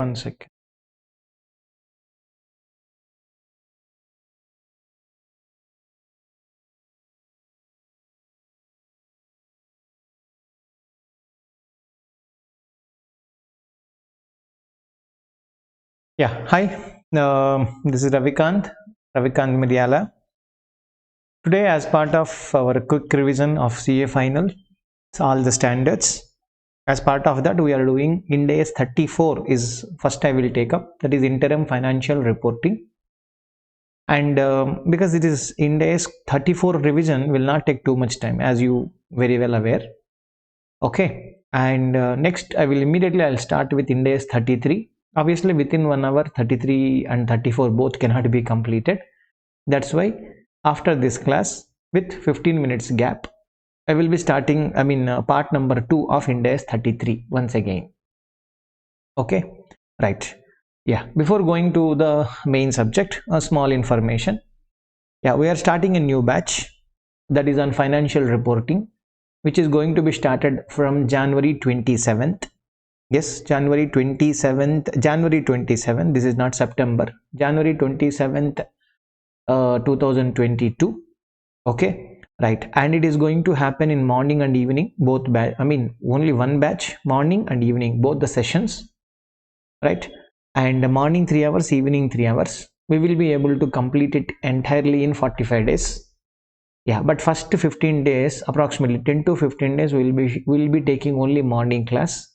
1 second. Yeah, hi. This is Ravi Kanth Miriyala. Today, as part of our quick revision of CA final, all the standards. As part of that, we are doing Ind AS 34 is first I will take up, that is interim financial reporting. And because it is Ind AS 34 revision will not take too much time, as you very well aware. Okay, and next I'll start with Ind AS 33. Obviously within 1 hour 33 and 34 both cannot be completed. That's why after this class with 15 minutes gap I will be starting part number 2 of Ind AS 33 once again. Okay, right. Yeah, before going to the main subject, a small information. Yeah, we are starting a new batch that is on financial reporting, which is going to be started from January 27th. Yes, January 27th, this is not September, January 27th, 2022. Okay, right. And it is going to happen in morning and evening, both batch, only one batch, morning and evening, both the sessions, right? And morning 3 hours, evening 3 hours. We will be able to complete it entirely in 45 days. Yeah, but first 15 days, approximately 10 to 15 days, we will be taking only morning class.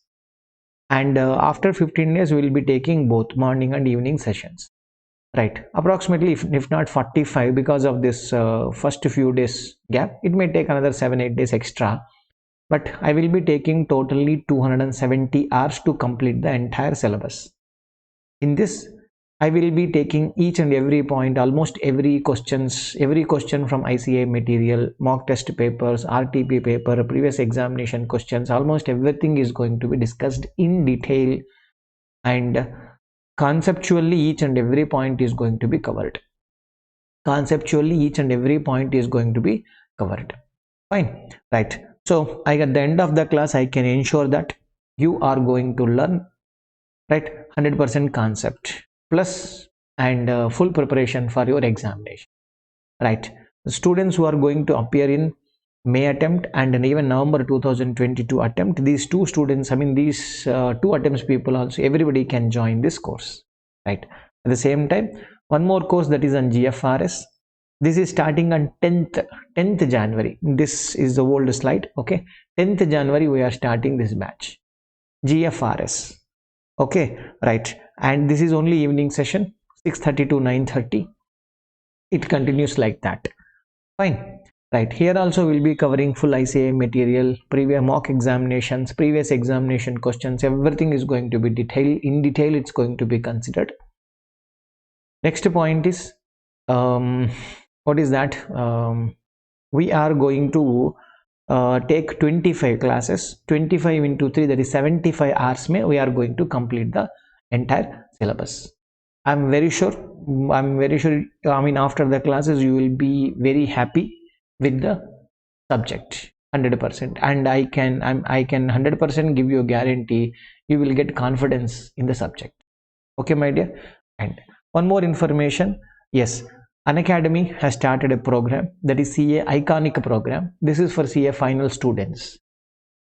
And after 15 days we will be taking both morning and evening sessions, right? Approximately if not 45, because of this first few days gap, it may take another 7-8 days extra, but I will be taking totally 270 hours to complete the entire syllabus. In this I will be taking each and every point, almost every question from ICA material, mock test papers, RTP paper, previous examination questions, almost everything is going to be discussed in detail, and conceptually each and every point is going to be covered. Fine, right. So at the end of the class I can ensure that you are going to learn, right, 100% concept plus and full preparation for your examination, right? The students who are going to appear in May attempt and even November 2022 attempt, these two students, these 2 attempts people also, everybody can join this course, right? At the same time, one more course, that is on GFRS. This is starting on 10th January. This is the old slide. Okay, 10th January we are starting this batch, GFRS. Okay, right. And this is only evening session, 6:30 to 9:30. It continues like that. Fine, right. Here also we'll be covering full ICA material, previous mock examinations, previous examination questions. Everything is going to be in detail. It's going to be considered. Next point is what is that? We are going to take 25 classes, 25 into 3, that is 75 hours. We are going to complete the entire syllabus. I'm very sure, after the classes you will be very happy with the subject, 100%, and I can 100% give you a guarantee you will get confidence in the subject. Okay, my dear. And one more information, yes, Unacademy has started a program, that is CA Iconic program. This is for CA final students,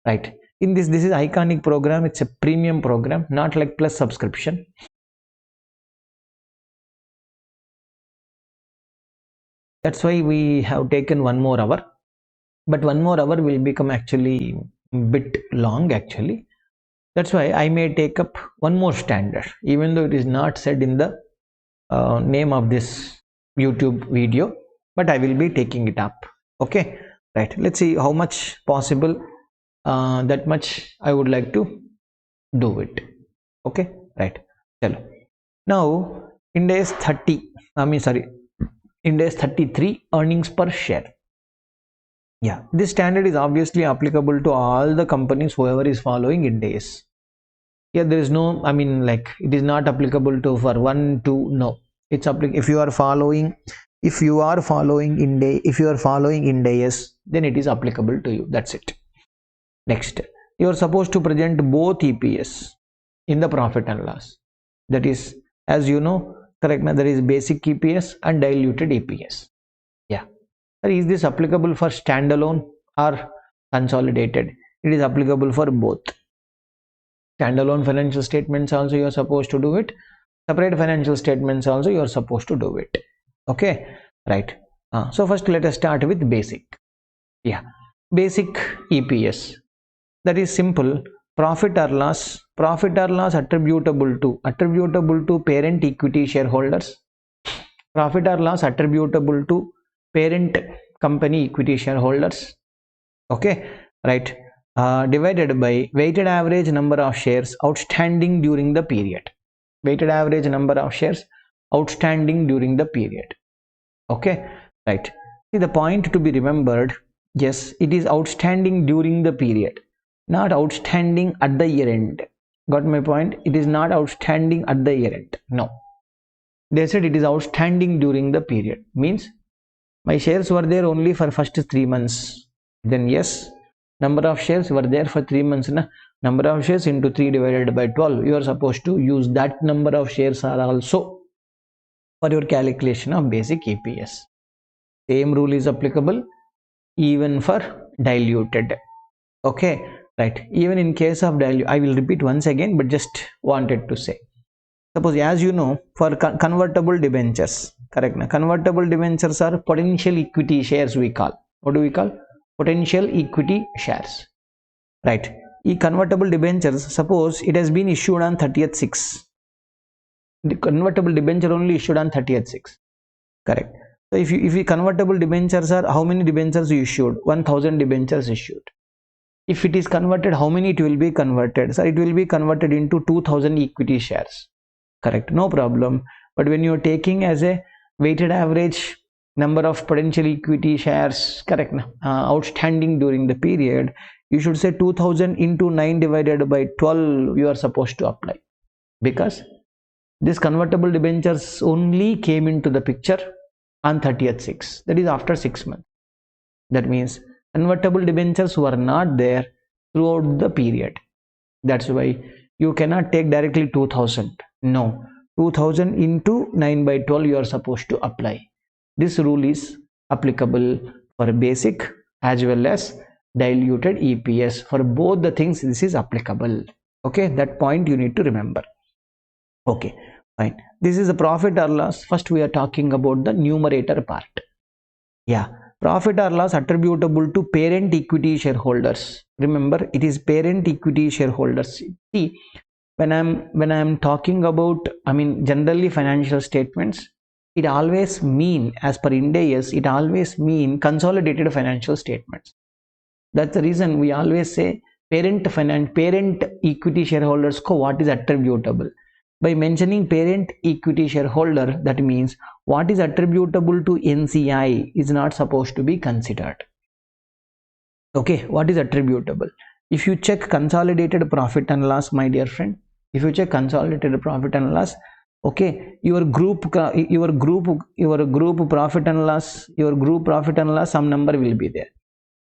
right? In this is Iconic program. It's a premium program, not like plus subscription. That's why we have taken 1 more hour, but 1 more hour will become actually bit long actually. That's why I may take up 1 more standard, even though it is not said in the name of this YouTube video, but I will be taking it up. Okay, right. Let's see how much possible, that much I would like to do it. Okay, right. Chalo. Now Ind AS 33, earnings per share. Yeah, this standard is obviously applicable to all the companies, whoever is following Ind AS. Yeah, there is no, it is not applicable to for 1, 2, no. It's applicable if you are following Ind AS, then it is applicable to you. That's it. Next, you are supposed to present both EPS in the profit and loss. That is, as you know, correct, now there is basic EPS and diluted EPS. Yeah. Is this applicable for standalone or consolidated? It is applicable for both. Standalone financial statements also you are supposed to do it. Separate financial statements also you are supposed to do it. Okay, right. So first let us start with basic. Yeah, basic EPS. That is simple. Profit or loss attributable to parent equity shareholders. Profit or loss attributable to parent company equity shareholders. Okay, right. Divided by weighted average number of shares outstanding during the period. Weighted average number of shares outstanding during the period. Okay, right. See, the point to be remembered, yes, it is outstanding during the period, not outstanding at the year end. Got my point? It is not outstanding at the year end. No. They said it is outstanding during the period. Means my shares were there only for first 3 months. Then yes, number of shares were there for 3 months. Na? Number of shares into 3 divided by 12. You are supposed to use that number of shares are also for your calculation of basic EPS. Same rule is applicable even for diluted. Okay, right. Even in case of dilute, I will repeat once again, but just wanted to say. Suppose, as you know, for convertible debentures, correct? Now, convertible debentures are potential equity shares we call. What do we call? Potential equity shares. Right. E convertible debentures, suppose it has been issued on 30th/6. The convertible debenture only issued on 30th/6. Correct. So if convertible debentures are, how many debentures you issued? 1000 debentures issued. If it is converted, how many it will be converted? So it will be converted into 2000 equity shares. Correct, no problem. But when you are taking as a weighted average number of potential equity shares, correct, outstanding during the period, you should say 2000 into 9 divided by 12 you are supposed to apply, because this convertible debentures only came into the picture on 30th/6, that is after 6 months. That means convertible debentures were not there throughout the period. That's why you cannot take directly 2000. No, 2000 into 9 by 12 you are supposed to apply. This rule is applicable for basic as well as diluted EPS. For both the things this is applicable. Okay, that point you need to remember. Okay, fine. This is a profit or loss. First we are talking about the numerator part. Yeah, profit or loss attributable to parent equity shareholders. Remember, it is parent equity shareholders. See, when I'm talking about, generally financial statements, it always mean, as per Ind AS, it always mean consolidated financial statements. That's the reason we always say parent equity shareholders ko what is attributable. By mentioning parent equity shareholder, that means what is attributable to NCI is not supposed to be considered. Okay, what is attributable? If you check consolidated profit and loss, my dear friend, if you check consolidated profit and loss, okay, your group profit and loss, some number will be there.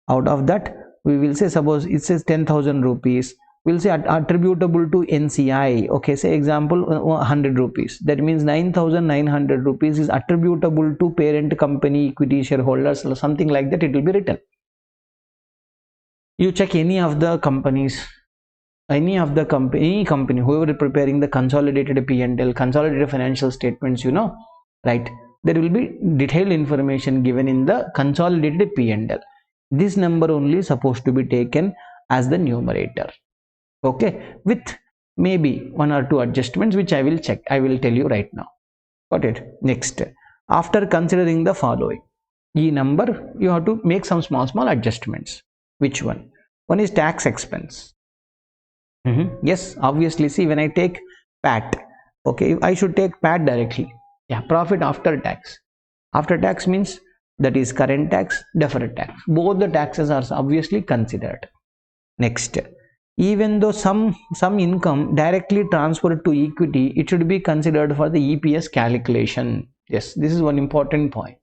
Out of that, we will say, suppose it says 10,000 rupees, we'll say attributable to NCI. Okay, say example 100 rupees. That means 9,900 rupees is attributable to parent company equity shareholders, or something like that. It will be written. You check any of the companies, any company, whoever is preparing the consolidated P&L, consolidated financial statements, you know, right? There will be detailed information given in the consolidated P&L. This number only is supposed to be taken as the numerator. Okay, with maybe 1 or 2 adjustments which I will check. I will tell you right now. Got it? Next, after considering the following, E number, you have to make some small adjustments. Which one? One is tax expense. Yes, obviously. See, when I take PAT, okay, I should take PAT directly. Yeah, profit after tax. After tax means that is current tax, deferred tax. Both the taxes are obviously considered. Next, even though some income directly transferred to equity, it should be considered for the EPS calculation. Yes, this is one important point.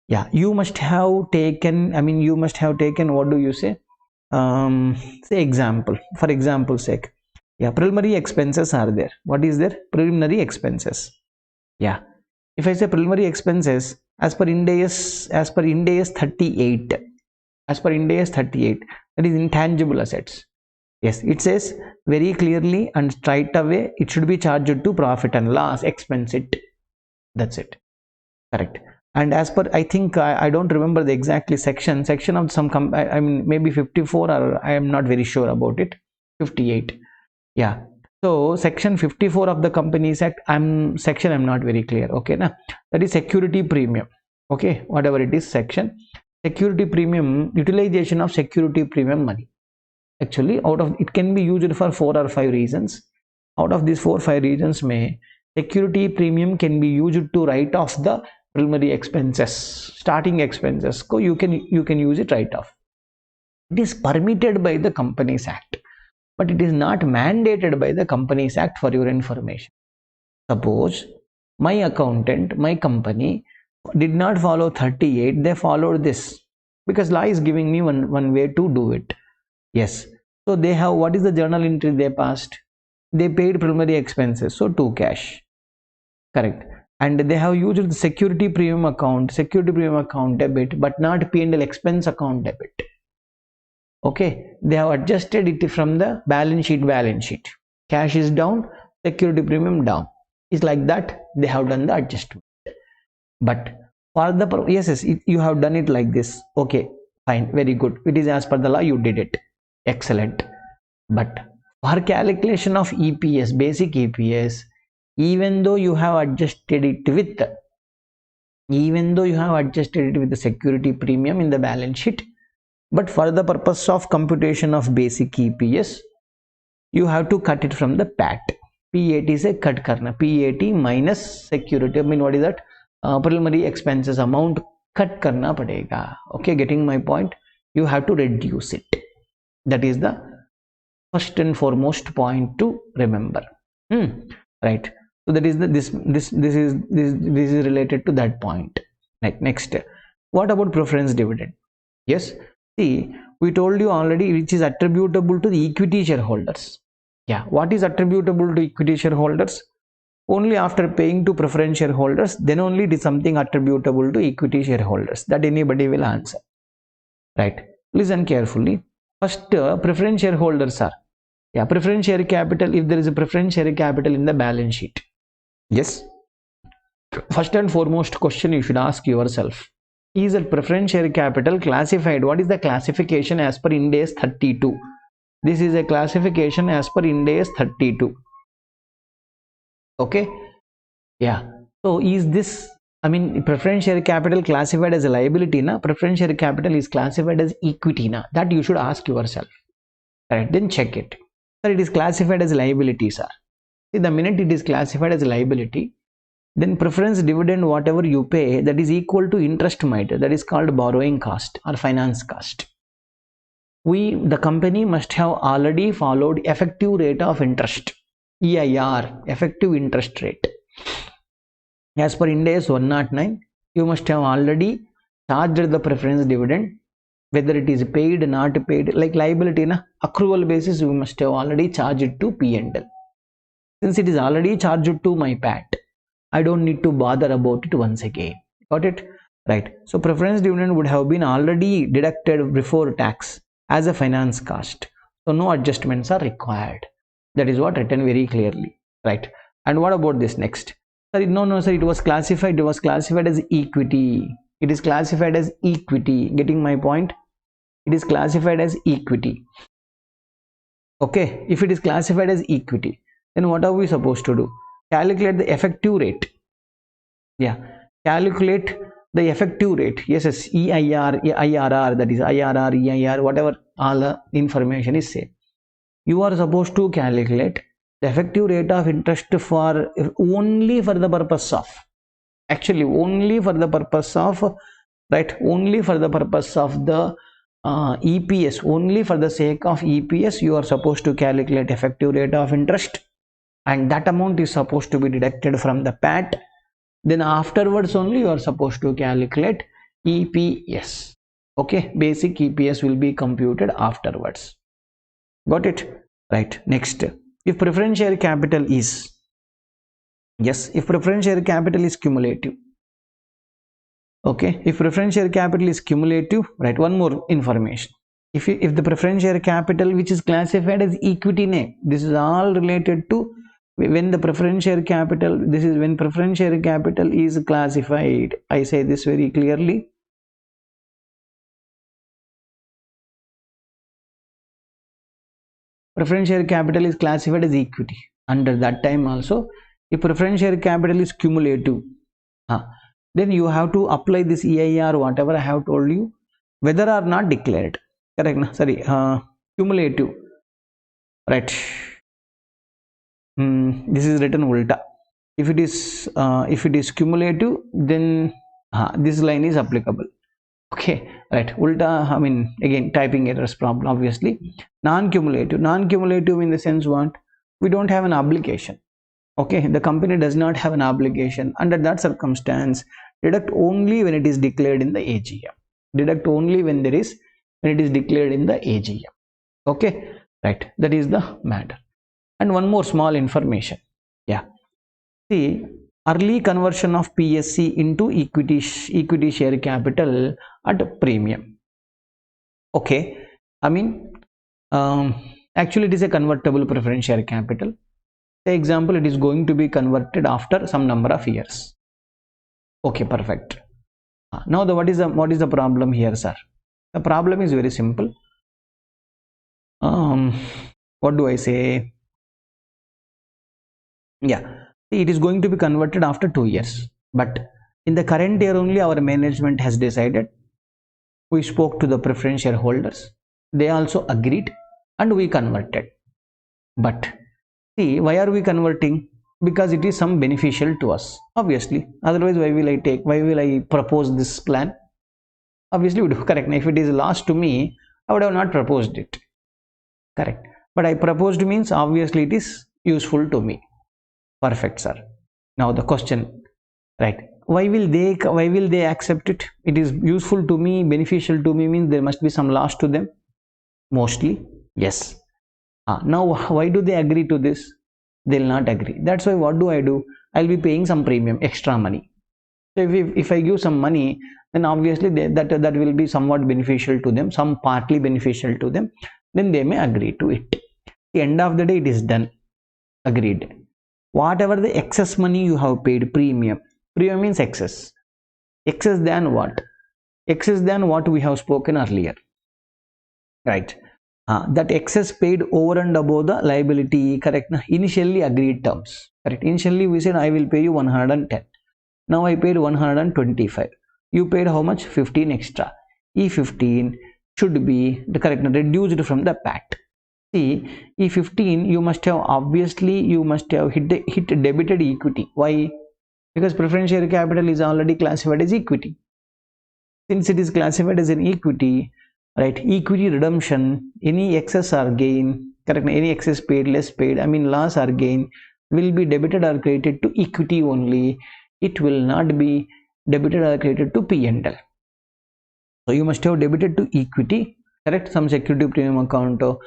Yeah, you must have taken, what do you say? Say example, for example's sake, Yeah, preliminary expenses are there. What is there? Preliminary expenses. Yeah, if I say preliminary expenses, as per Ind AS, 38, as per Ind AS 38, that is intangible assets. Yes, it says very clearly and straight away it should be charged to profit and loss, expense it. That's it. Correct. And as per, I think I don't remember the exactly section of some I mean maybe 54, or I am not very sure about it. 58. Yeah. So section 54 of the Companies Act, I'm not very clear. Okay, na, that is security premium. Okay, whatever it is, section security premium, utilization of security premium money. Actually, out of it can be used for 4 or 5 reasons. Out of these 4 or 5 reasons, may security premium can be used to write off the preliminary expenses, starting expenses. So you can use it write off. It is permitted by the Companies Act, but it is not mandated by the Companies Act, for your information. Suppose my accountant, my company did not follow 38, they followed this, because law is giving me one way to do it. Yes, so they have, what is the journal entry they passed? They paid preliminary expenses, so 2 cash. Correct. And they have used the security premium account debit, but not P&L expense account debit. Okay, they have adjusted it from the balance sheet. Cash is down, security premium down. It's like that they have done the adjustment. But for the, yes, you have done it like this. Okay, fine, very good. It is as per the law, you did it. Excellent. But for calculation of EPS, basic EPS, even though you have adjusted it with the security premium in the balance sheet, but for the purpose of computation of basic EPS, you have to cut it from the PAT. PAT is a cut karna. PAT minus security. I mean, what is that? Preliminary expenses amount cut karna padega. Okay, getting my point? You have to reduce it. That is the first and foremost point to remember. Right. So that is the this is related to that point. Like next, what about preference dividend? Yes, see, we told you already, which is attributable to the equity shareholders. Yeah, what is attributable to equity shareholders? Only after paying to preference shareholders, then only it is something attributable to equity shareholders. That anybody will answer. Right. Listen carefully. First, preference shareholders are, yeah, preference share capital. If there is a preference share capital in the balance sheet, yes, first and foremost question you should ask yourself, is a preference share capital classified? What is the classification as per Ind AS 32? This is a classification as per Ind AS 32. Okay, yeah. So is this, I mean, preference share capital classified as a liability na? Preference share capital is classified as equity na? That you should ask yourself. Right, then check it. Sir, it is classified as liability, sir. See, the minute it is classified as liability, then preference dividend, whatever you pay, that is equal to interest might, that is called borrowing cost or finance cost. The company must have already followed effective rate of interest, EIR, effective interest rate. As per Ind AS 109, you must have already charged the preference dividend, whether it is paid, not paid, like liability, na, accrual basis, you must have already charged it to P&L. Since it is already charged to my PAT, I don't need to bother about it once again. Got it? Right. So preference dividend would have been already deducted before tax as a finance cost. So no adjustments are required. That is what written very clearly. Right. And what about this next? Sir, no, sir, it was classified as equity. It is classified as equity. Getting my point? It is classified as equity. Okay. If it is classified as equity, then what are we supposed to do? Calculate the effective rate. Yeah, calculate the effective rate. Yes, EIR, IRR, that is IRR, EIR, whatever all the information is said. You are supposed to calculate the effective rate of interest for only for the purpose of, actually only for the purpose of, right, only for the purpose of the EPS, only for the sake of EPS, you are supposed to calculate effective rate of interest, and that amount is supposed to be deducted from the PAT. Then afterwards only you are supposed to calculate EPS. Okay, basic EPS will be computed afterwards. Got it? Right. Next, if preference share capital is, yes, if preference share capital is cumulative, okay, if preference share capital is cumulative, right, one more information. If the preference share capital which is classified as equity name, this is all related to when the preference share capital, this is when preference share capital is classified. I say this very clearly. Preference share capital is classified as equity. Under that time also, if preference share capital is cumulative, then you have to apply this EIR, whatever I have told you, whether or not declared. Correct? Sorry, cumulative. Right. This is written ulta. If it is cumulative, then this line is applicable. Okay, right. Ulta, I mean, again, typing errors problem, obviously. Non-cumulative in the sense what? We don't have an obligation. Okay, the company does not have an obligation. Under that circumstance, deduct only when it is declared in the AGM. Deduct only when it is declared in the AGM. Okay, right. That is the matter. And one more small information. Yeah. See, early conversion of PSC into equity share capital at premium. Okay, I mean, actually it is a convertible preference share capital. Say example, it is going to be converted after some number of years. Okay, perfect. Now what is the problem here, sir? The problem is very simple. What do I say? Yeah, it is going to be converted after 2 years, but in the current year only our management has decided. We spoke to the preference shareholders, they also agreed, and we converted. But see, why are we converting? Because it is some beneficial to us, obviously. Otherwise, why will I propose this plan? Obviously, we do. Correct. If it is loss to me, I would have not proposed it. Correct. But I proposed means obviously it is useful to me. Perfect, sir. Now the question, right? Why will they accept it? It is useful to me, beneficial to me means there must be some loss to them. Mostly, yes. Now why do they agree to this? They'll not agree. That's why what do? I'll be paying some premium, extra money. So if I give some money, then obviously that will be somewhat beneficial to them, some partly beneficial to them. Then they may agree to it. At the end of the day, it is done. Agreed. Whatever the excess money you have paid, premium means excess than what? Excess than what we have spoken earlier, right? That excess paid over and above the liability, correct? Initially agreed terms, correct? Initially we said I will pay you 110. Now I paid 125. You paid how much? 15 extra. E15 should be the correct reduced from the PAT. See, E15 you must have hit debited equity. Why? Because preference share capital is already classified as equity. Since it is classified as an equity, right? Equity redemption, any excess or gain, correct? Any excess paid, less paid, I mean loss or gain will be debited or credited to equity only. It will not be debited or credited to P&L. So you must have debited to equity, correct? Some security premium account or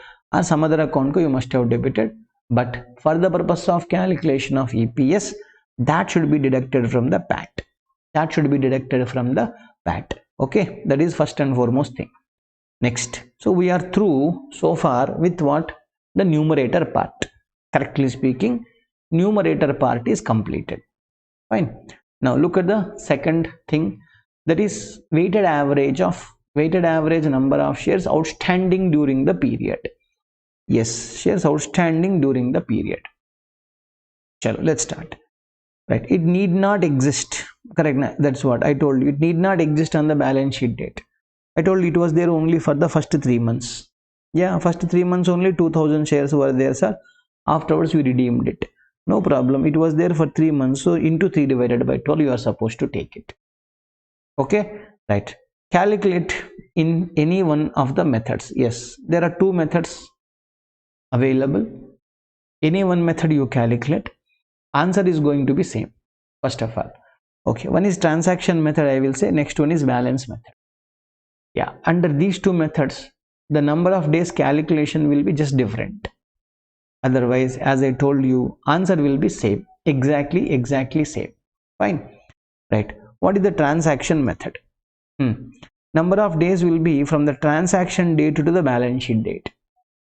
some other account you must have debited, but for the purpose of calculation of EPS, that should be deducted from the PAT. That should be deducted from the PAT. Okay, that is first and foremost thing. Next, so we are through so far with what? The numerator part. Correctly speaking, numerator part is completed. Fine. Now look at the second thing, that is weighted average number of shares outstanding during the period. Yes, shares outstanding during the period. Chalo, let's start. Right, it need not exist. Correct. That's what I told you. It need not exist on the balance sheet date. I told you it was there only for the first 3 months. Yeah, first 3 months only 2000 shares were there, sir. Afterwards we redeemed it. No problem. It was there for 3 months. So into 3 divided by 12 you are supposed to take it. Okay, right. Calculate in any one of the methods. Yes, there are 2 methods available. Any one method you calculate. Answer is going to be same. First of all, okay, one is transaction method, I will say. Next one is balance method. Yeah, under these 2 methods, the number of days calculation will be just different. Otherwise, as I told you, answer will be same, exactly same. Fine, right? What is the transaction method? Number of days will be from the transaction date to the balance sheet date.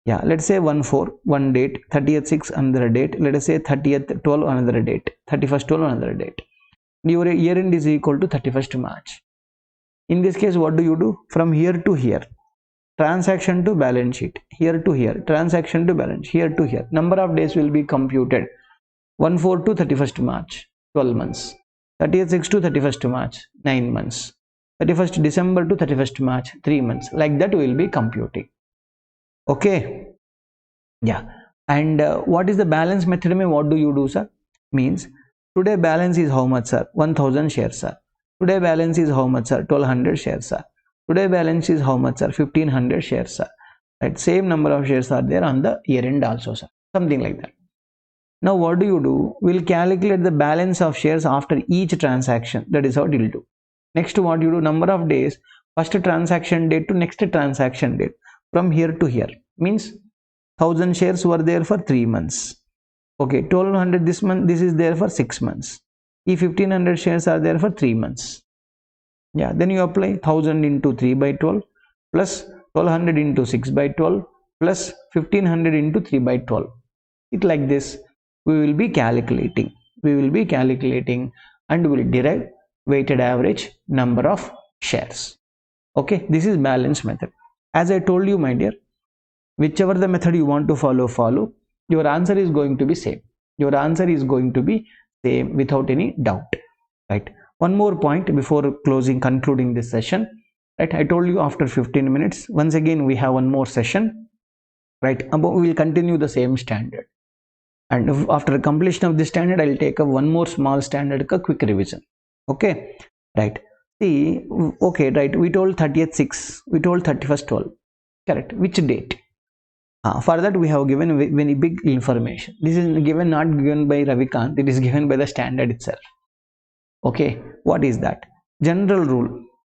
Yeah, let's say 1/4 one date, 30th 6 another date, let us say 30th 12 another date, 31st 12 another date. Your year end is equal to 31st March. In this case, what do you do? From here to here, transaction to balance sheet, here to here, transaction to balance, here to here. Number of days will be computed. 1/4 to 31st March, 12 months. 30th 6 to 31st March, 9 months. 31st December to 31st March, 3 months. Like that we will be computing. Okay. Yeah. And what is the balance method? What do you do, sir? Means today balance is how much, sir? 1000 shares, sir. Today balance is how much, sir? 1200 shares, sir. Today balance is how much, sir? 1500 shares, sir. Right? Same number of shares are there on the year end also, sir. Something like that. Now what do you do? We'll calculate the balance of shares after each transaction. That is how it will do. Next, what you do? Number of days, first transaction date to next transaction date, from here to here. Means 1000 shares were there for 3 months. Okay, 1200 this month, this is there for 6 months. If 1500 shares are there for 3 months. Yeah, then you apply 1000 into 3 by 12 plus 1200 into 6 by 12 plus 1500 into 3 by 12. It like this we will be calculating. And will derive weighted average number of shares. Okay, this is balance method. As I told you, my dear, whichever the method you want to follow, your answer is going to be same. Without any doubt, right? One more point before concluding this session, right? I told you after 15 minutes, once again we have one more session, right? We will continue the same standard, and after completion of this standard, I will take up one more small standard quick revision. Okay, right? See, okay, right? We told 30th 6, we told 31st 12, correct? Which date? For that we have given very big information. This is not given by Ravi Kanth, it is given by the standard itself. Okay, what is that? General rule: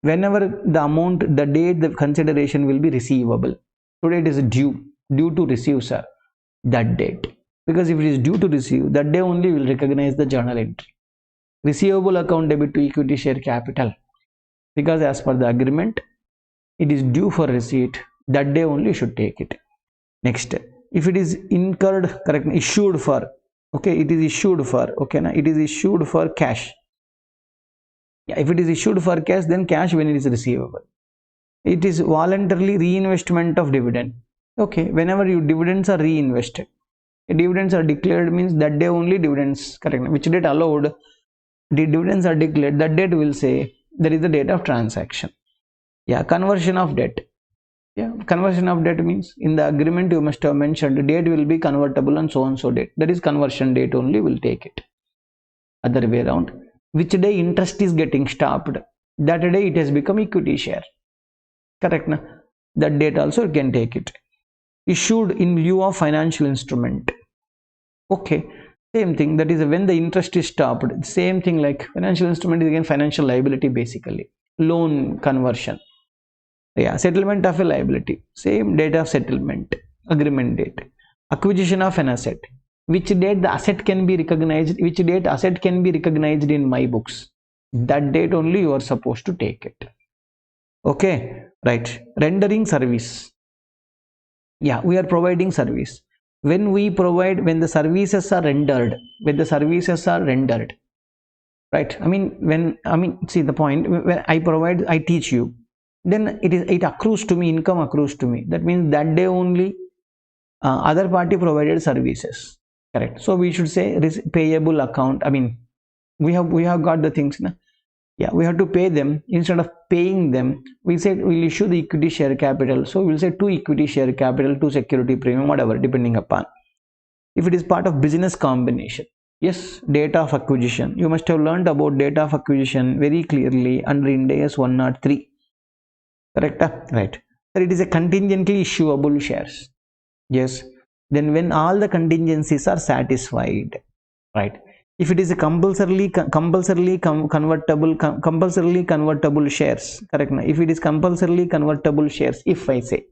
whenever the amount, the date the consideration will be receivable, today it is due to receive, sir, that date. Because if it is due to receive, that day only will recognize the journal entry. Receivable account debit to equity share capital, because as per the agreement it is due for receipt, that day only you should take it. Next, if it is incurred, correct, issued for, okay, it is issued for, okay, now it is issued for cash. Yeah, if it is issued for cash, then cash when it is receivable. It is voluntarily reinvestment of dividend. Okay, whenever your dividends are reinvested, dividends are declared, means that day only dividends, correct, which date allowed the dividends are declared, that date will say there is the date of transaction. Yeah, conversion of debt. Yeah, conversion of debt means in the agreement you must have mentioned the date will be convertible on so and so date. That is conversion date only will take it. Other way around, which day interest is getting stopped, that day it has become equity share. Correct, na? That date also you can take it. Issued in lieu of financial instrument. Okay, same thing, that is when the interest is stopped. Same thing, like financial instrument is again financial liability, basically loan conversion. Yeah, settlement of a liability, same date of settlement, agreement date. Acquisition of an asset, which date the asset can be recognized, in my books, that date only you are supposed to take it. Okay, right? Rendering service. Yeah, we are providing service. When the services are rendered, right? See the point, when I teach you, then it accrues to me, income accrues to me. That means that day only other party provided services, correct? So we should say payable account. We have got the things, na? Yeah, we have to pay them. Instead of paying them, we said we'll issue the equity share capital. So we'll say 2 equity share capital, 2 security premium, whatever, depending upon. If it is part of business combination, yes, date of acquisition. You must have learned about date of acquisition very clearly under Ind AS 103. Correct? Right. So it is a contingently issuable shares. Yes. Then when all the contingencies are satisfied, right? If it is a compulsorily convertible shares, correct? If it is compulsorily convertible shares, if I say,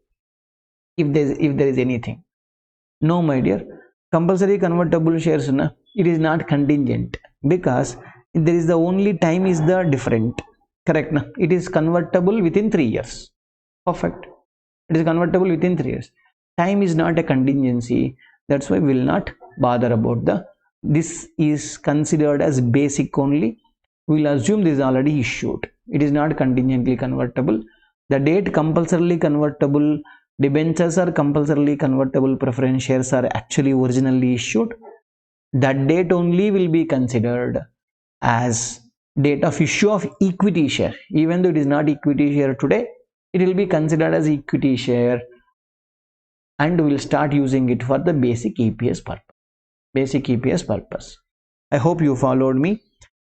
if there is anything, no, my dear, compulsory convertible shares, it is not contingent, because there is the only time is the different, correct? It is convertible within 3 years. Perfect. It is convertible within 3 years. Time is not a contingency. That's why we will not bother about this is considered as basic only. We will assume this is already issued. It is not contingently convertible. The date compulsorily convertible debentures or compulsorily convertible preference shares are actually originally issued, that date only will be considered as date of issue of equity share. Even though it is not equity share today, it will be considered as equity share, and we will start using it for the basic EPS purpose. I hope you followed me,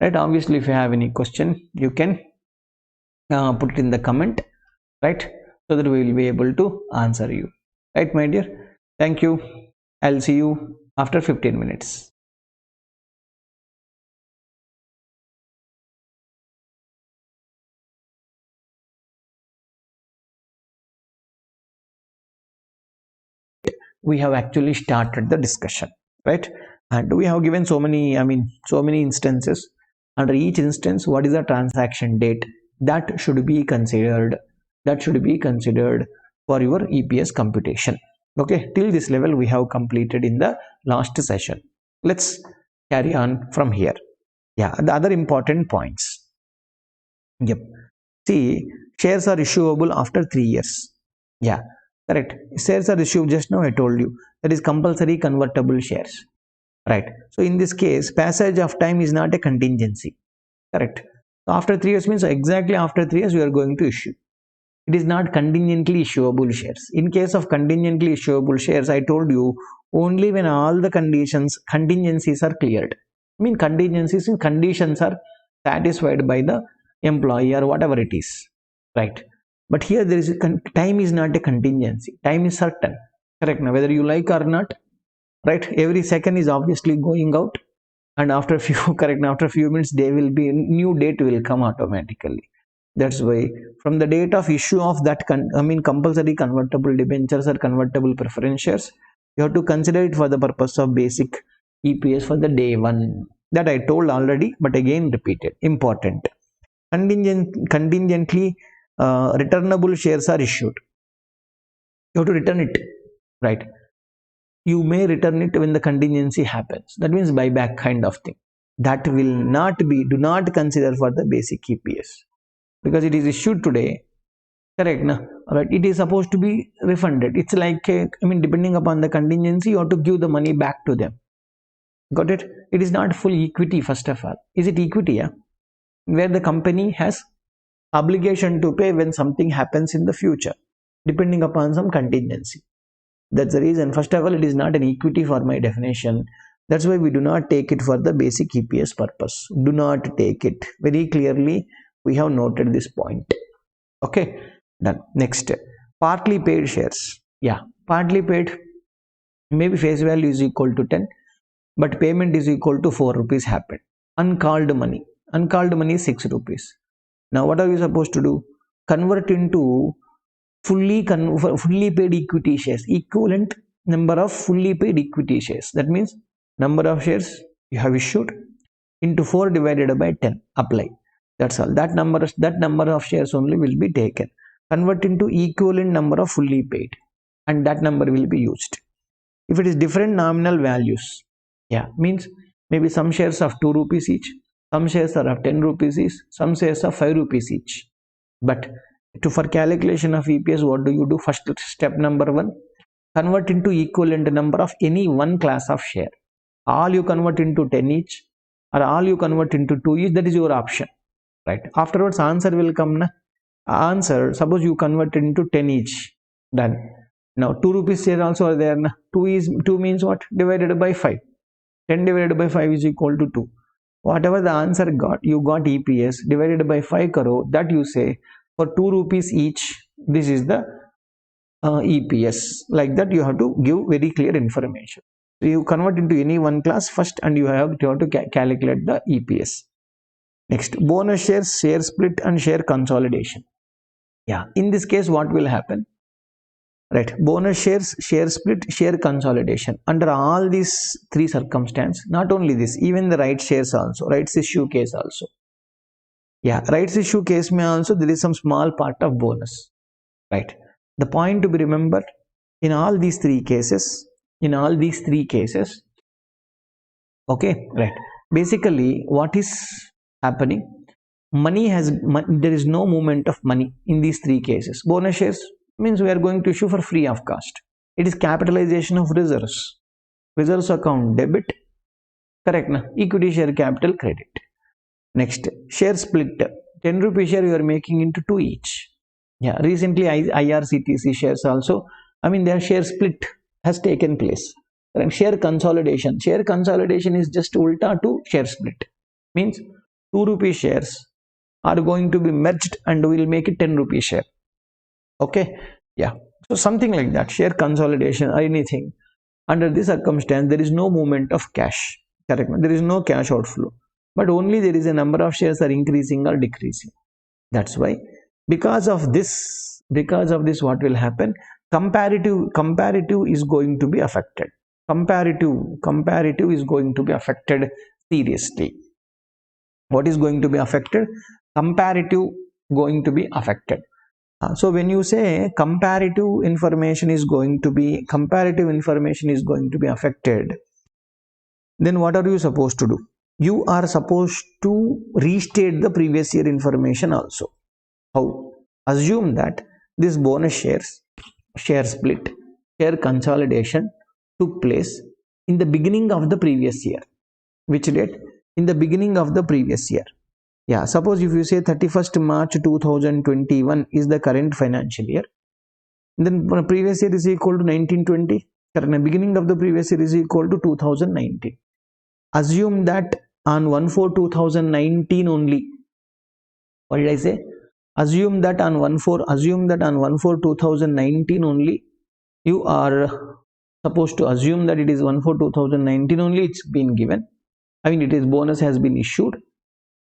right? Obviously, if you have any question, you can put it in the comment, right, so that we will be able to answer you, right, my dear? Thank you. I'll see you after 15 minutes. We have actually started the discussion, right? And we have given so many, so many instances. Under each instance, what is the transaction date that should be considered, for your EPS computation. Okay, till this level we have completed in the last session. Let's carry on from here. Yeah, the other important points. Yep. See, shares are issuable after 3 years. Yeah, correct. Shares are issued, just now I told you, that is compulsory convertible shares, right? So in this case, passage of time is not a contingency, correct? So after 3 years means exactly after 3 years we are going to issue. It is not contingently issuable shares. In case of contingently issuable shares, I told you, only when all the contingencies are cleared. I mean, contingencies and conditions are satisfied by the employee or whatever it is, right? But here there is time is not a contingency. Time is certain, correct? Now, whether you like or not, right? Every second is obviously going out, and after a few after a few minutes, there will be a new date will come automatically. That's why from the date of issue of that compulsory convertible debentures or convertible preference shares, you have to consider it for the purpose of basic EPS for the day one. That I told already, but again repeated. Important. Contingently returnable shares are issued. You have to return it, right? You may return it when the contingency happens. That means buyback kind of thing. That will not be, do not consider for the basic EPS, because it is issued today, correct? Right? It is supposed to be refunded. It's like, depending upon the contingency, you have to give the money back to them. Got it? It is not full equity, first of all. Is it equity? Yeah? Where the company has obligation to pay when something happens in the future, depending upon some contingency. That's the reason. First of all, it is not an equity for my definition. That's why we do not take it for the basic EPS purpose. Do not take it. Very clearly, we have noted this point. Okay, done. Next, partly paid shares. Yeah, partly paid. Maybe face value is equal to 10, but payment is equal to 4 rupees happened. Uncalled money. Uncalled money is 6 rupees. Now, what are we supposed to do? Convert into fully paid equity shares, equivalent number of fully paid equity shares. That means number of shares you have issued into 4 divided by 10. Apply. That's all. That number of shares only will be taken. Convert into equivalent number of fully paid, and that number will be used. If it is different nominal values, yeah, means maybe some shares of 2 rupees each, some shares are of 10 rupees each, some shares of 5 rupees each. But for calculation of EPS, what do you do? First step number 1, convert into equivalent number of any one class of share. All you convert into 10 each, or all you convert into 2 each. That is your option, right? Afterwards, answer will come. Answer, suppose you convert into 10 each. Done. Now 2 rupees share also are there. 2 means what? Divided by 5. 10 divided by 5 is equal to 2. Whatever the answer got, you got EPS divided by 5 crore. That you say for 2 rupees each, this is the EPS. Like that, you have to give very clear information. So you convert into any one class first, and you have to calculate the EPS. Next, bonus shares, share split, and share consolidation. Yeah, in this case, what will happen? right? Bonus shares, share split, share consolidation. Under all these three circumstances, not only this, even the rights shares also, rights issue case also. Yeah, rights issue case may also there is some small part of bonus, right? The point to be remembered in all these three cases, okay, right? Basically, what is happening? There is no movement of money in these three cases. Bonus shares means we are going to issue for free of cost. It is capitalization of reserves. Reserves account debit, correct na? Equity share capital credit. Next, share split. 10 rupee share you are making into 2 each. Yeah, recently IRCTC shares also, their share split has taken place. And share consolidation. Share consolidation is just ulta to share split. Means 2 rupee shares are going to be merged and we will make it 10 rupee share. Okay, yeah. So something like that, share consolidation or anything. Under this circumstance, there is no movement of cash. Correct. There is no cash outflow, but only there is a number of shares are increasing or decreasing. That's why, because of this, what will happen? Comparative is going to be affected. Comparative is going to be affected seriously. What is going to be affected? Comparative going to be affected. So when you say comparative information is going to be affected, then what are you supposed to do? You are supposed to restate the previous year information also. How? Assume that this bonus shares, share split, share consolidation took place in the beginning of the previous year. Which date? In the beginning of the previous year. Yeah, suppose if you say 31st March 2021 is the current financial year, then previous year is equal to 1920. The beginning of the previous year is equal to 2019. Assume that on 1/4/2019 only. What did I say? Assume that on 1/4/2019 only. You are supposed to assume that it is 1/4/2019 only. It's been given. It is bonus has been issued.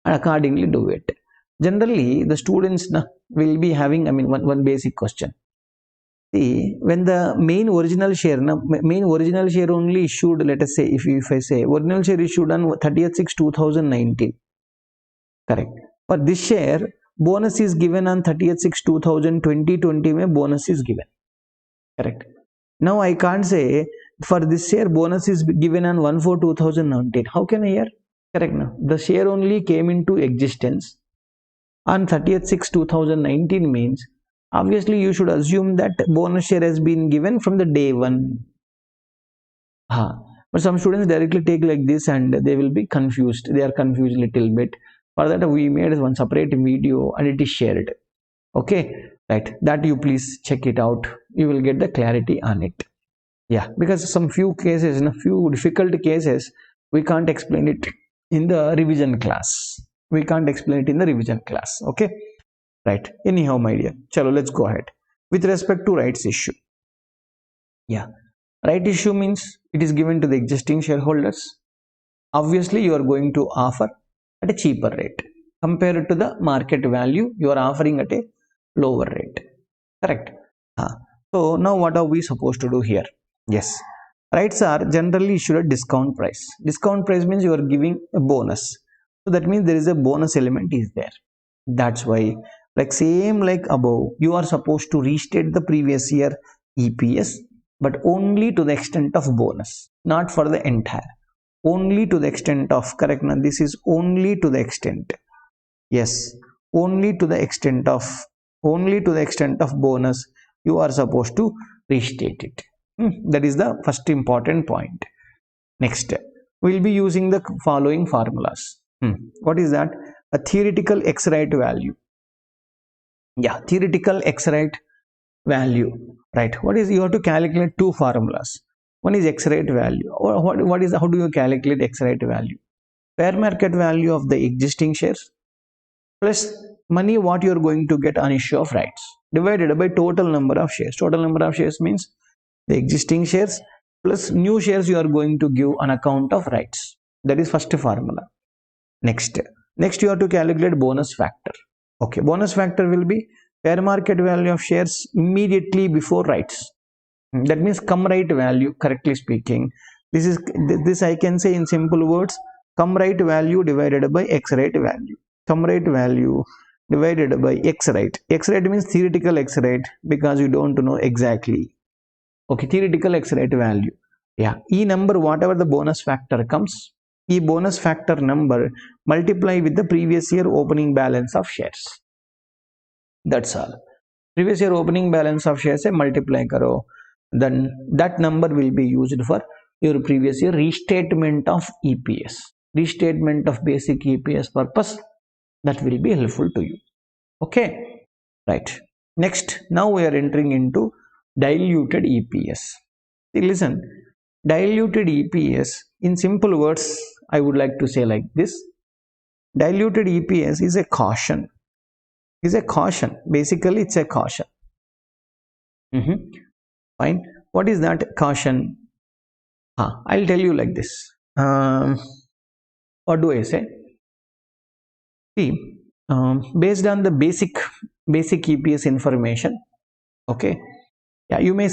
And accordingly do it. Generally, the students will be having one basic question. See, when the main original share only issued, let us say, if I say original share issued on 30th/6/2019, correct. For this share, bonus is given on 30th/6/2020. Bonus is given, correct. Now I can't say for this share bonus is given on 1/4/2019. How can I hear? Correct now. The share only came into existence on 30th/6/2019 means obviously you should assume that bonus share has been given from the day one. But some students directly take like this and they will be confused. They are confused a little bit. For that we made one separate video and it is shared. Okay, right. That you please check it out. You will get the clarity on it. Yeah, because some few cases, few difficult cases, we can't explain it in the revision class. Okay, right. Anyhow, my dear, chalo, let's go ahead. With respect to rights issue, yeah, right issue means it is given to the existing shareholders. Obviously, you are going to offer at a cheaper rate compared to the market value. You are offering at a lower rate, correct. So now what are we supposed to do here? Yes, rights are generally issued at discount price. Discount price means you are giving a bonus. So that means there is a bonus element is there. That's why, same like above, you are supposed to restate the previous year EPS, but only to the extent of bonus, not for the entire. Only to the extent of, correct now, this is only to the extent. Yes, only to the extent of bonus, you are supposed to restate it. That is the first important point. Next, we will be using the following formulas. What is that? A theoretical X right value. Yeah, theoretical X right value. Right. What is, you have to calculate two formulas. One is X right value. How do you calculate X right value? Fair market value of the existing shares plus money what you are going to get on issue of rights divided by total number of shares. Total number of shares means the existing shares plus new shares you are going to give on account of rights. That is first formula. Next you have to calculate bonus factor. Okay, bonus factor will be fair market value of shares immediately before rights. That means come right value, correctly speaking. This I can say in simple words, come right value divided by x right value. Come right value divided by x right. X right means theoretical x right because you don't know exactly. Okay, theoretical x right value. Yeah, E number, whatever the bonus factor comes, E bonus factor number multiply with the previous year opening balance of shares. That's all. Previous year opening balance of shares se multiply karo, then that number will be used for your previous year restatement of EPS, restatement of basic EPS purpose. That will be helpful to you. Okay, right. Next, now we are entering into diluted EPS. See, listen, diluted EPS in simple words, I would like to say like this: diluted EPS is a caution. Is a caution. Basically, it's a caution. Fine. What is that caution? I'll tell you like this. What do I say? See, based on the basic EPS information, okay. Yeah, you may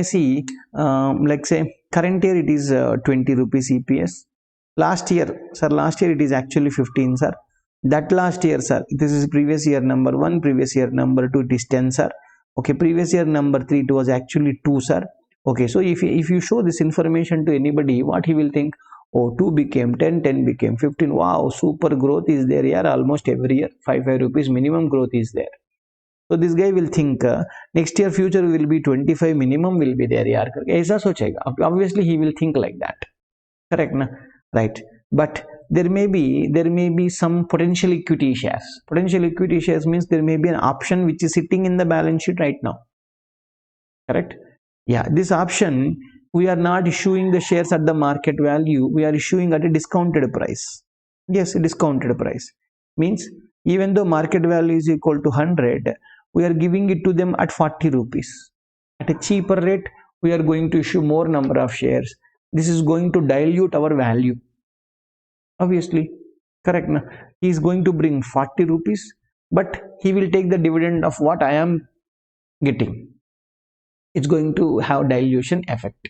see, like say current year it is 20 rupees EPS. Last year, sir, it is actually 15, sir. That last year, sir, this is previous year number 1, previous year number 2, it is 10, sir. Okay, previous year number 3, it was actually 2, sir. Okay, so if you show this information to anybody, what he will think? Oh, 2 became 10, 10 became 15. Wow, super growth is there. Yeah, almost every year 5 rupees minimum growth is there. So this guy will think next year future will be 25 minimum will be there. यार करके ऐसा सोचेगा. Obviously he will think like that. Correct na? Right. But there may be some potential equity shares. Potential equity shares means there may be an option which is sitting in the balance sheet right now. Correct? Yeah, this option, we are not issuing the shares at the market value, we are issuing at a discounted price. Yes, a discounted price means even though market value is equal to 100, we are giving it to them at 40 rupees. At a cheaper rate, we are going to issue more number of shares. This is going to dilute our value. Obviously, correct na? He is going to bring 40 rupees, but he will take the dividend of what I am getting. It's going to have dilution effect,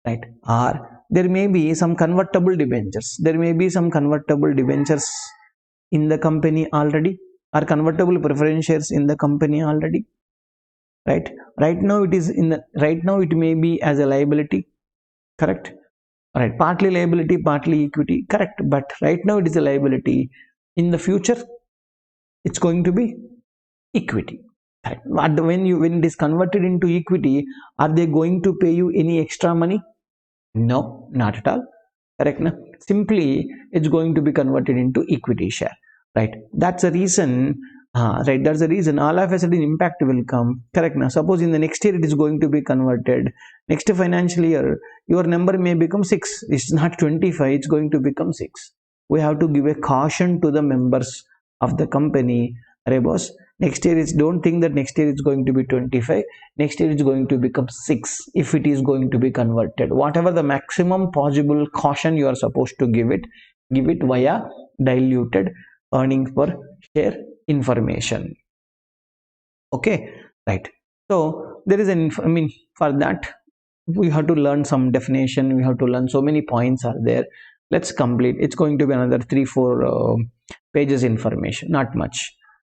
right? Or there may be some convertible debentures. There may be some convertible debentures in the company already, or convertible preference shares in the company already, right? Right now it is right now it may be as a liability, correct? Right, partly liability, partly equity, correct? But right now it is a liability. In the future, it's going to be equity. But when it is converted into equity, are they going to pay you any extra money? No, not at all. Correct? Na? Simply, it's going to be converted into equity share. Right? That's the reason. Right? That's the reason. All of a sudden, impact will come. Correct? Na? Suppose in the next year it is going to be converted. Next financial year, your number may become 6. It's not 25. It's going to become 6. We have to give a caution to the members of the company. Boss, next year don't think that next year it's going to be 25. Next year it's going to become 6 if it is going to be converted. Whatever the maximum possible caution you are supposed to give it via diluted earnings per share information. Okay, right. So there is for that we have to learn some definition. We have to learn so many points are there. Let's complete. It's going to be another 3-4 pages information, not much.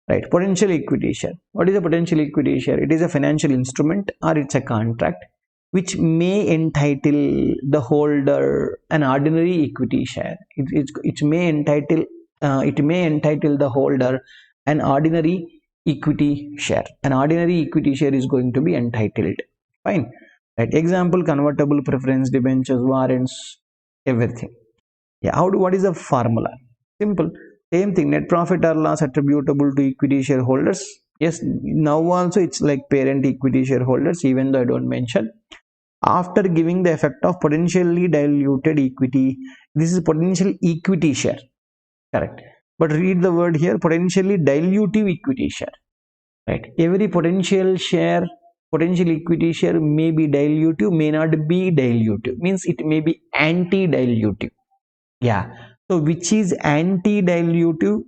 Right, potential equity share. What is a potential equity share? It is a financial instrument or it's a contract which may entitle the holder an ordinary equity share. It may entitle the holder an ordinary equity share. An ordinary equity share is going to be entitled. Fine. Right. Example: convertible preference, debentures, warrants, everything. Yeah. What is the formula? Simple. Same thing, net profit or loss attributable to equity shareholders. Yes, now also it's like parent equity shareholders, even though I don't mention. After giving the effect of potentially diluted equity, this is potential equity share, correct? But read the word here, potentially dilutive equity share, right? Every potential equity share may be dilutive, may not be dilutive, means it may be anti-dilutive. Yeah. So which is anti-dilutive?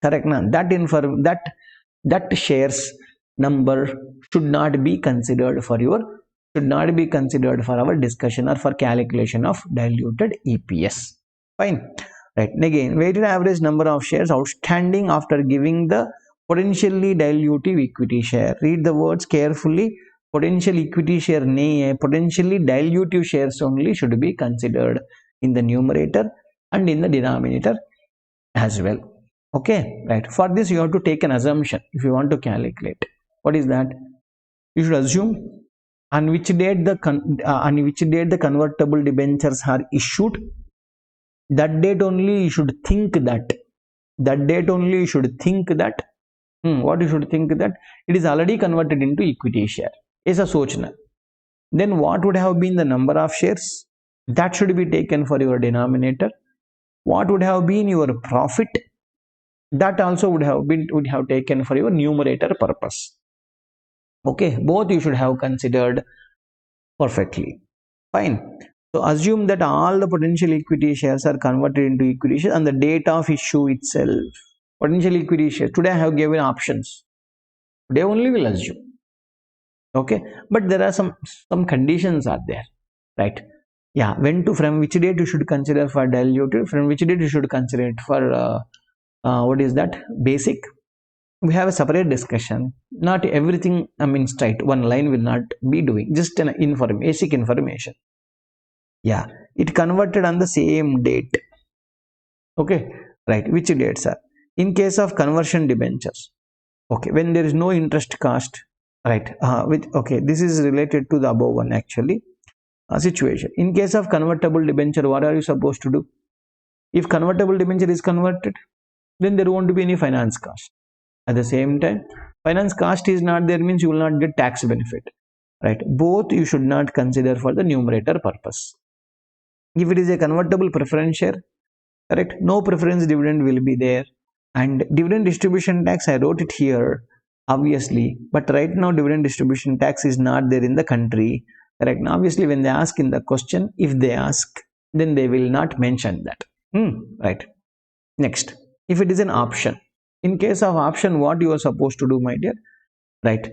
Correct na? That shares number should not be considered for our discussion or for calculation of diluted EPS. Fine. Right. And again, weighted average number of shares outstanding after giving the potentially dilutive equity share. Read the words carefully. Potential equity share nahi, potentially dilutive shares only should be considered in the numerator and in the denominator as well. Okay, right. For this you have to take an assumption. If you want to calculate, what is that? You should assume on which date the convertible debentures are issued. That date only you should think that what you should think that it is already converted into equity share. ऐसा सोचना. Then what would have been the number of shares? That should be taken for your denominator. What would have been your profit? That also would have taken for your numerator purpose. Okay, both you should have considered perfectly. Fine. So assume that all the potential equity shares are converted into equity shares on the date of issue itself. Potential equity shares. Today I have given options. Today only will assume. Okay, but there are some conditions are there, right? Yeah, from which date you should consider for diluted, from which date you should consider it for what is that, basic. We have a separate discussion. Not everything, I mean, straight one line will not be doing, just an basic information. Yeah, it converted on the same date. Okay, right. Which dates are? In case of conversion debentures, okay, when there is no interest cost, right? Okay, this is related to the above one actually. Situation. In case of convertible debenture, what are you supposed to do? If convertible debenture is converted, then there won't be any finance cost. At the same time, finance cost is not there, means you will not get tax benefit, right? Both you should not consider for the numerator purpose. If it is a convertible preference share, correct, no preference dividend will be there, and dividend distribution tax, I wrote it here obviously, but right now dividend distribution tax is not there in the country, correct. Now obviously when they ask in the question, if they ask, then they will not mention that. Right. Next, if it is an option, in case of option, what you are supposed to do, my dear, right?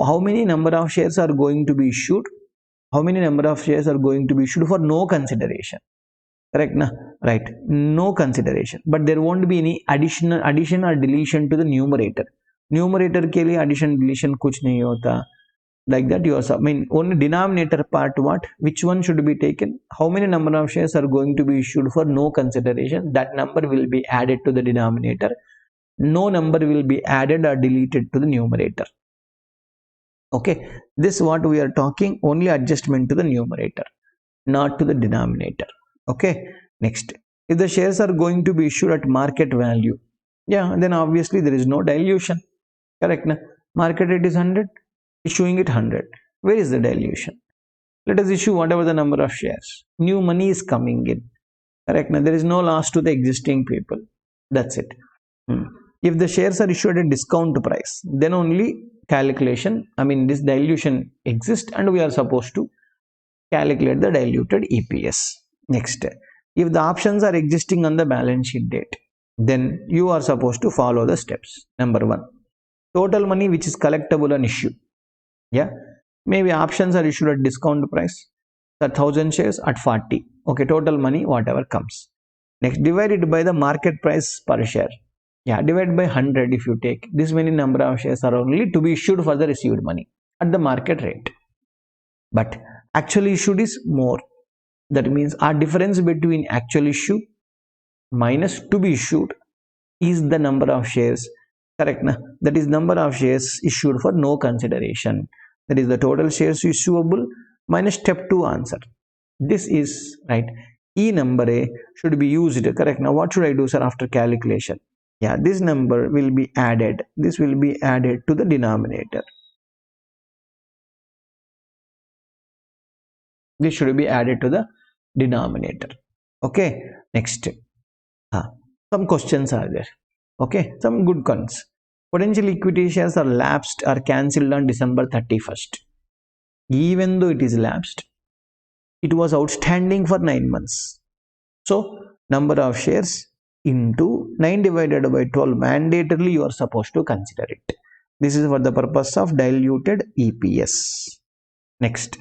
How many number of shares are going to be issued? How many number of shares are going to be issued for no consideration? Correct na? Right, no consideration, but there won't be any addition or deletion to the numerator. Numerator के लिए addition deletion कुछ नहीं होता. Like that, you are, I mean, only denominator part, what, which one should be taken? How many number of shares are going to be issued for no consideration? That number will be added to the denominator. No number will be added or deleted to the numerator. Okay, this what we are talking, only adjustment to the numerator, not to the denominator. Okay, next, if the shares are going to be issued at market value, yeah, then obviously there is no dilution. Correct na? Market rate is 100, issuing it 100. Where is the dilution? Let us issue whatever the number of shares. New money is coming in. Correct na? There is no loss to the existing people. That's it. If the shares are issued at discount price, then only calculation, I mean, this dilution exists, and we are supposed to calculate the diluted EPS. Next, if the options are existing on the balance sheet date, then you are supposed to follow the steps. Number one, total money which is collectible on issue. Yeah, maybe options are issued at discount price, 1,000 shares at 40. Okay, total money whatever comes. Next, divided by the market price per share. Yeah, divide by 100. If you take this many number of shares are only to be issued for the received money at the market rate, but actually issued is more. That means our difference between actual issue minus to be issued is the number of shares. Correct na? That is number of shares issued for no consideration. That is the total shares issuable minus step 2 answer. This is right. E number A should be used. Correct. Now what should I do, sir, after calculation? Yeah, this number will be added. This will be added to the denominator. This should be added to the denominator. Okay, next, some questions are there. Okay, some good ones. Potential equity shares are lapsed or cancelled on December 31st. Even though it is lapsed, it was outstanding for 9 months. So number of shares into 9 divided by 12. Mandatorily you are supposed to consider it. This is for the purpose of diluted EPS. Next,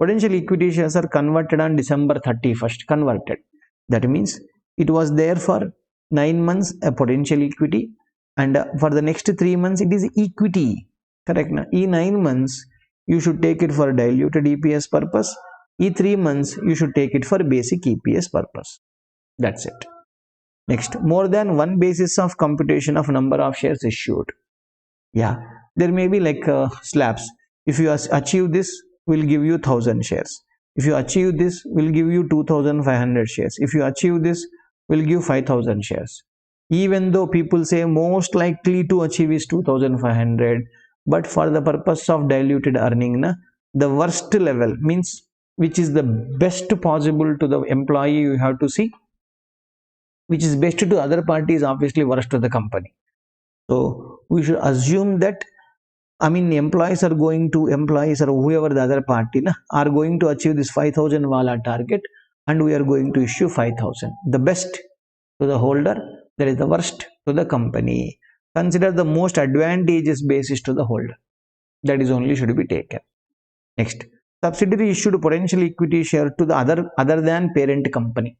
potential equity shares are converted on December 31st. Converted. That means it was there for 9 months a potential equity, and for the next 3 months it is equity. Correct? In 9 months you should take it for diluted EPS purpose. In 3 months you should take it for basic EPS purpose. That's it. Next, more than one basis of computation of number of shares issued. Yeah, there may be like slabs. If you achieve this, we'll give you 1000 shares. If you achieve this, we'll give you 2500 shares. If you achieve this, we'll give 5000 shares. Even though people say most likely to achieve is 2500, but for the purpose of diluted earning, the worst level means which is the best possible to the employee, you have to see which is best to other party is obviously worst to the company. So we should assume that, I mean, employees or whoever the other party are going to achieve this 5000 wala target, and we are going to issue 5000. The best to the holder, that is the worst to the company. Consider the most advantageous basis to the holder. That is only should be taken. Next, subsidiary issued potential equity share to the other than parent company.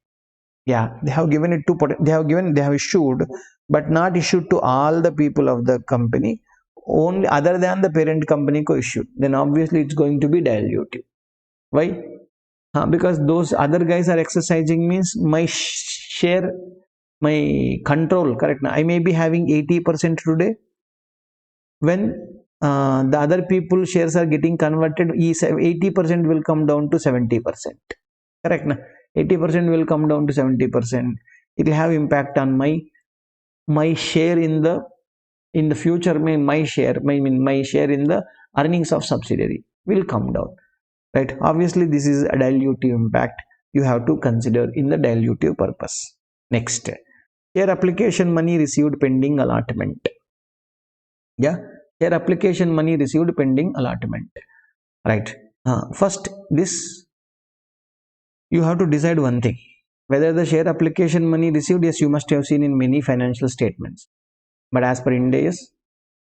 Yeah, they have given it to they have issued, but not issued to all the people of the company, only other than the parent company issued. Then obviously it's going to be dilutive. Why? Because those other guys are exercising means my share, my control. Correct? I may be having 80% today. When the other people shares are getting converted, 80% will come down to 70%. Correct? 80% will come down to 70%. It will have impact on my share in the future. My share in the earnings of subsidiary will come down. Right? Obviously, this is a dilutive impact. You have to consider in the dilutive purpose. Next, share application money received pending allotment. Yeah, share application money received pending allotment. Right? First, this you have to decide one thing, whether the share application money received. Yes, you must have seen in many financial statements, but as per Ind AS,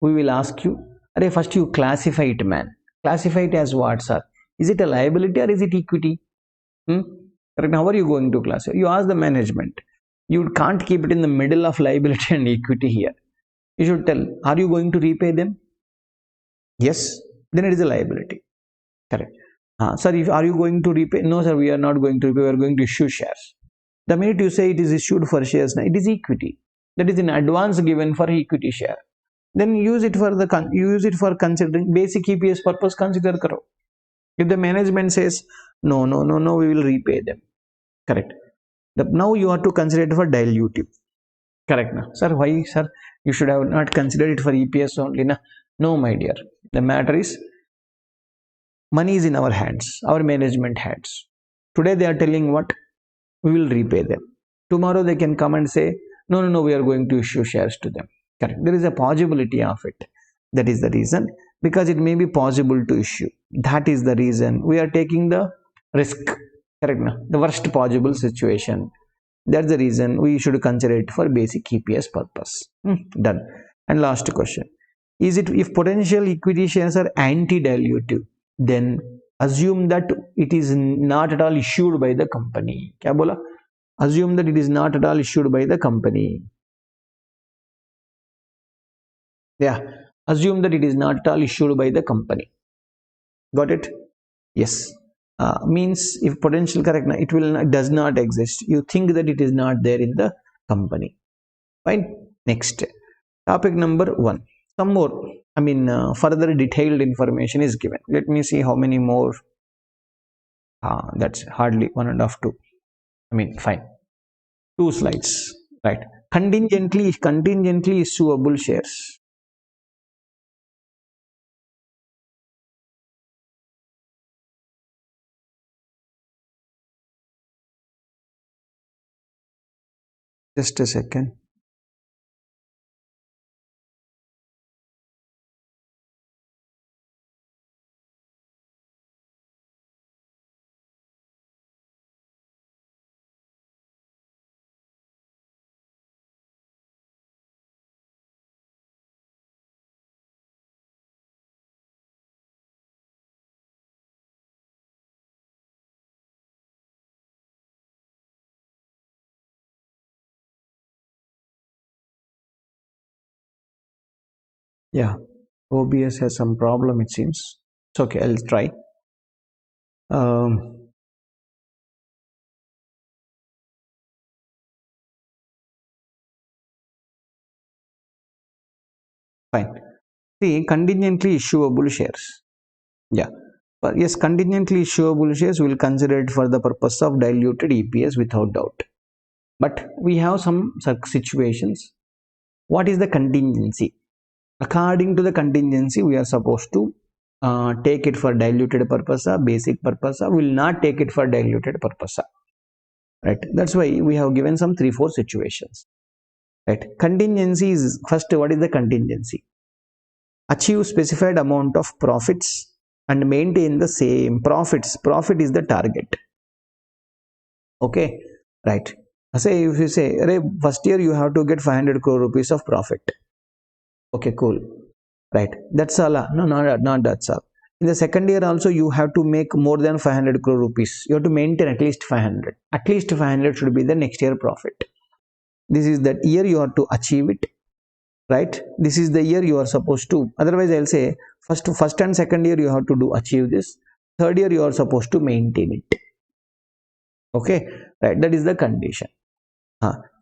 we will ask you, first you classify it, man. Classify it as what, sir? Is it a liability or is it equity? Correct. How are you going to classify? You ask the management. You can't keep it in the middle of liability and equity here. You should tell, are you going to repay them? Yes, then it is a liability. Correct. Sir, are you going to repay? No, sir, we are not going to repay. We are going to issue shares. The minute you say it is issued for shares, it is equity. That is in advance given for equity share. Then use it for considering basic EPS purpose. Consider karo. If the management says no, we will repay them. Correct. Now you have to consider it for dilutive. Correct. Sir, why, sir? You should have not considered it for EPS only. No, my dear. The matter is, money is in our hands, our management hands. Today they are telling what? We will repay them. Tomorrow they can come and say, no, we are going to issue shares to them. Correct. There is a possibility of it. That is the reason, because it may be possible to issue. That is the reason we are taking the risk. Correct. The worst possible situation. That's the reason we should consider it for basic EPS purpose. Done. And last question. Is it, if potential equity shares are anti-dilutive, then assume that it is not at all issued by the company. Kya bola? Assume that it is not at all issued by the company. Yeah. Assume that it is not at all issued by the company. Got it? Yes. Means if potential, correct, it does not exist. You think that it is not there in the company. Fine. Next. Topic number 1. Some more, further detailed information is given. Let me see how many more. That's hardly 1.5 2. Fine. 2 slides. Right. Contingently issuable shares. Just a second. Yeah, OBS has some problem, it seems. It's okay, I'll try. Um, Fine. See, contingently issuable shares. Yeah. But yes, contingently issuable shares will consider it for the purpose of diluted EPS without doubt. But we have some such situations. What is the contingency? According to the contingency, we are supposed to take it for diluted purpose, basic purpose, will not take it for diluted purpose. Right? That's why we have given some 3-4 situations. Right? Contingency is first. What is the contingency? Achieve specified amount of profits and maintain the same profits. Profit is the target. Okay, right. Say if you say, first year you have to get 500 crore rupees of profit. Okay, cool. Right. That's all. No, not that's all. In the second year also you have to make more than 500 crore rupees. You have to maintain at least 500. At least 500 should be the next year profit. This is that year you have to achieve it. Right. This is the year you are supposed to. Otherwise, I'll say first and second year you have to do achieve this. Third year you are supposed to maintain it. Okay. Right. That is the condition.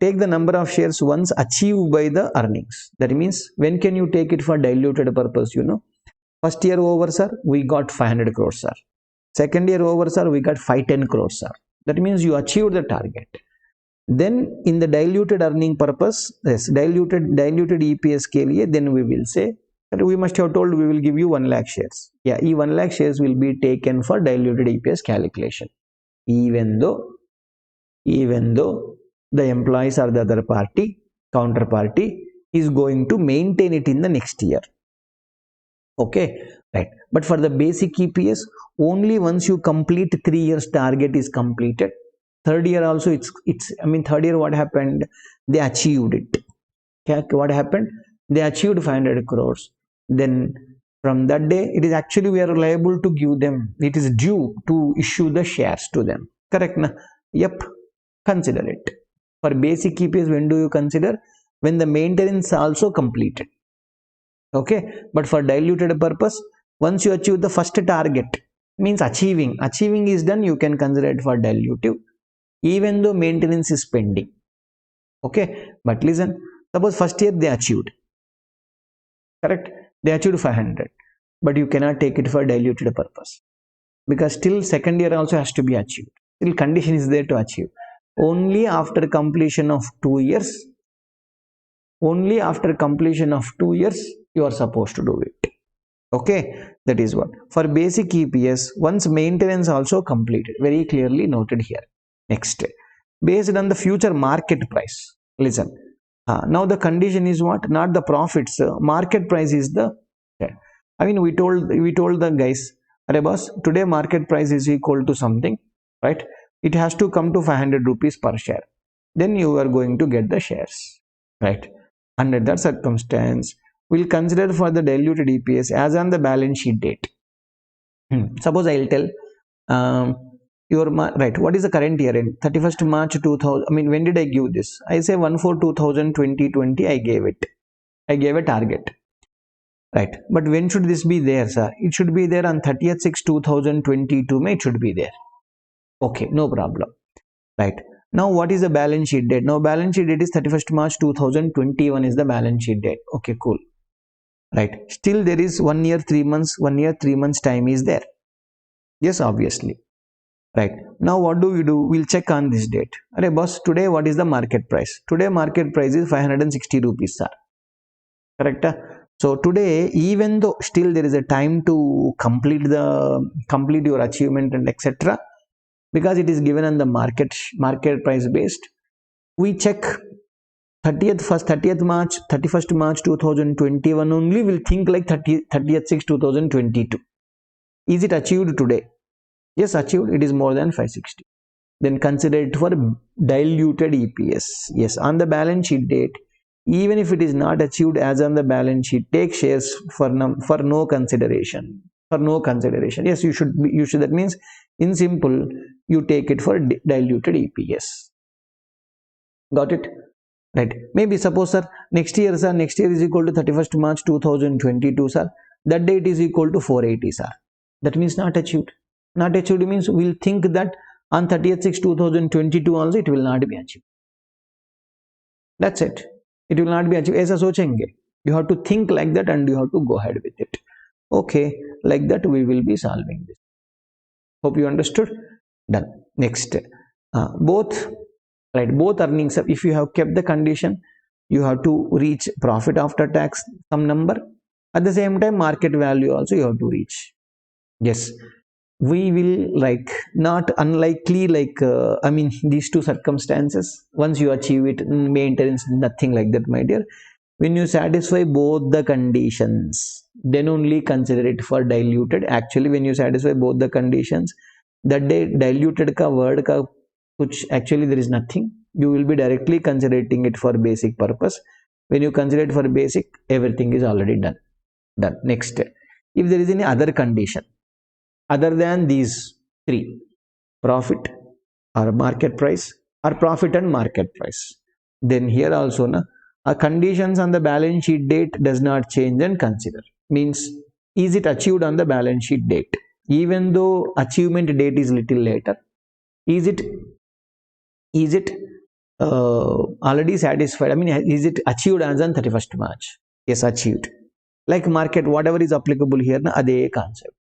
Take the number of shares once achieved by the earnings. That means when can you take it for diluted purpose? First year over, sir, we got 500 crores, sir. Second year over, sir, we got 510 crores, sir. That means you achieved the target. Then in the diluted earning purpose, yes, diluted EPS ke liye, then we will say that we must have told we will give you 1 lakh shares. Yeah, 1 lakh shares will be taken for diluted EPS calculation. Even though the employees or the other party, counterparty, is going to maintain it in the next year. Okay, right. But for the basic EPS, only once you complete 3 years target is completed. Third year also third year what happened? They achieved it. Okay, what happened? They achieved 500 crores. Then from that day, it is actually we are liable to give them. It is due to issue the shares to them. Correct? Na? Yep. Consider it. For basic EPS, when do you consider? When the maintenance also completed. Okay, but for diluted purpose, once you achieve the first target, means achieving is done, you can consider it for dilutive, even though maintenance is pending. Okay, but listen, suppose first year they achieved, correct? They achieved 500, but you cannot take it for diluted purpose because still second year also has to be achieved. Still condition is there to achieve. Only after completion of 2 years, you are supposed to do it. Okay, that is what. For basic EPS, once maintenance also completed, very clearly noted here. Next, based on the future market price. Listen, now the condition is what? Not the profits. Market price is the. We told the guys, "Arey boss, today market price is equal to something, right? It has to come to 500 rupees per share. Then you are going to get the shares, right? Under that circumstance, we'll consider for the diluted EPS as on the balance sheet date. Suppose I'll tell right, what is the current year in 31st March 2000? When did I give this? I say 1/4/2020 I gave it. I gave a target. Right. But when should this be there, sir? It should be there on 30th/6/2022. It should be there. Okay, no problem. Right. Now, what is the balance sheet date? Now, balance sheet date is 31st March 2021 is the balance sheet date. Okay, cool. Right. Still there is 1 year, 3 months, 1 year, 3 months time is there. Yes, obviously. Right. Now, what do? We'll check on this date. Arey boss, today what is the market price? Today market price is 560 rupees, sir. Correct? So today, even though still there is a time to complete your achievement and etc., because it is given on the market price based, we check 31st March 2021 only. Will think like 30th/6/2022. Is it achieved today? Yes, achieved. It is more than 560. Then consider it for diluted EPS. Yes, on the balance sheet date, even if it is not achieved as on the balance sheet, take shares for no consideration. Yes, you should. That means, in simple, you take it for diluted EPS. Got it? right? Maybe suppose sir, next year sir, next year is equal to 31st March 2022 sir, that date is equal to 480 sir, that means not achieved. Not achieved means we'll think that on 30th 6 2022 also it will not be achieved. That's it, it will not be achieved. ऐसा सोचेंगे, you have to think like that and you have to go ahead with it. Okay, like that we will be solving this. Hope you understood. Done. Next, both, right, both earnings, if you have kept the condition, you have to reach profit after tax some number, at the same time market value also you have to reach. Yes, we will, like, not unlikely, like I mean these two circumstances, once you achieve it, maintenance, nothing like that my dear. When you satisfy both the conditions, then only consider it for diluted. Actually when you satisfy both the conditions, that day diluted ka word ka which actually there is nothing, you will be directly considering it for basic purpose. When you consider it for basic, everything is already done. Next, if there is any other condition other than these three, profit or market price or profit and market price, then here also conditions on the balance sheet date does not change and consider. Means, is it achieved on the balance sheet date, even though achievement date is little later? Is it already satisfied? I mean, is it achieved as on 31st March? Yes, achieved. Like market, whatever is applicable here, ade concept.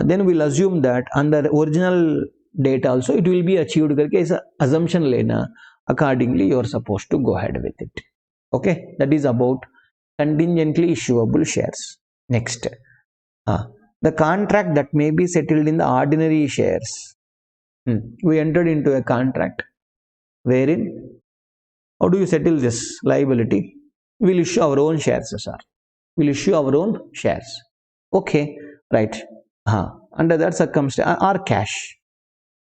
Then we'll assume that on the original date also it will be achieved. Karke assumption lena, accordingly you are supposed to go ahead with it. Okay, that is about contingently issuable shares. Next, the contract that may be settled in the ordinary shares. We entered into a contract wherein, how do you settle this liability? We'll issue our own shares, sir. We'll issue our own shares. Okay, right. Under that circumstance, or cash.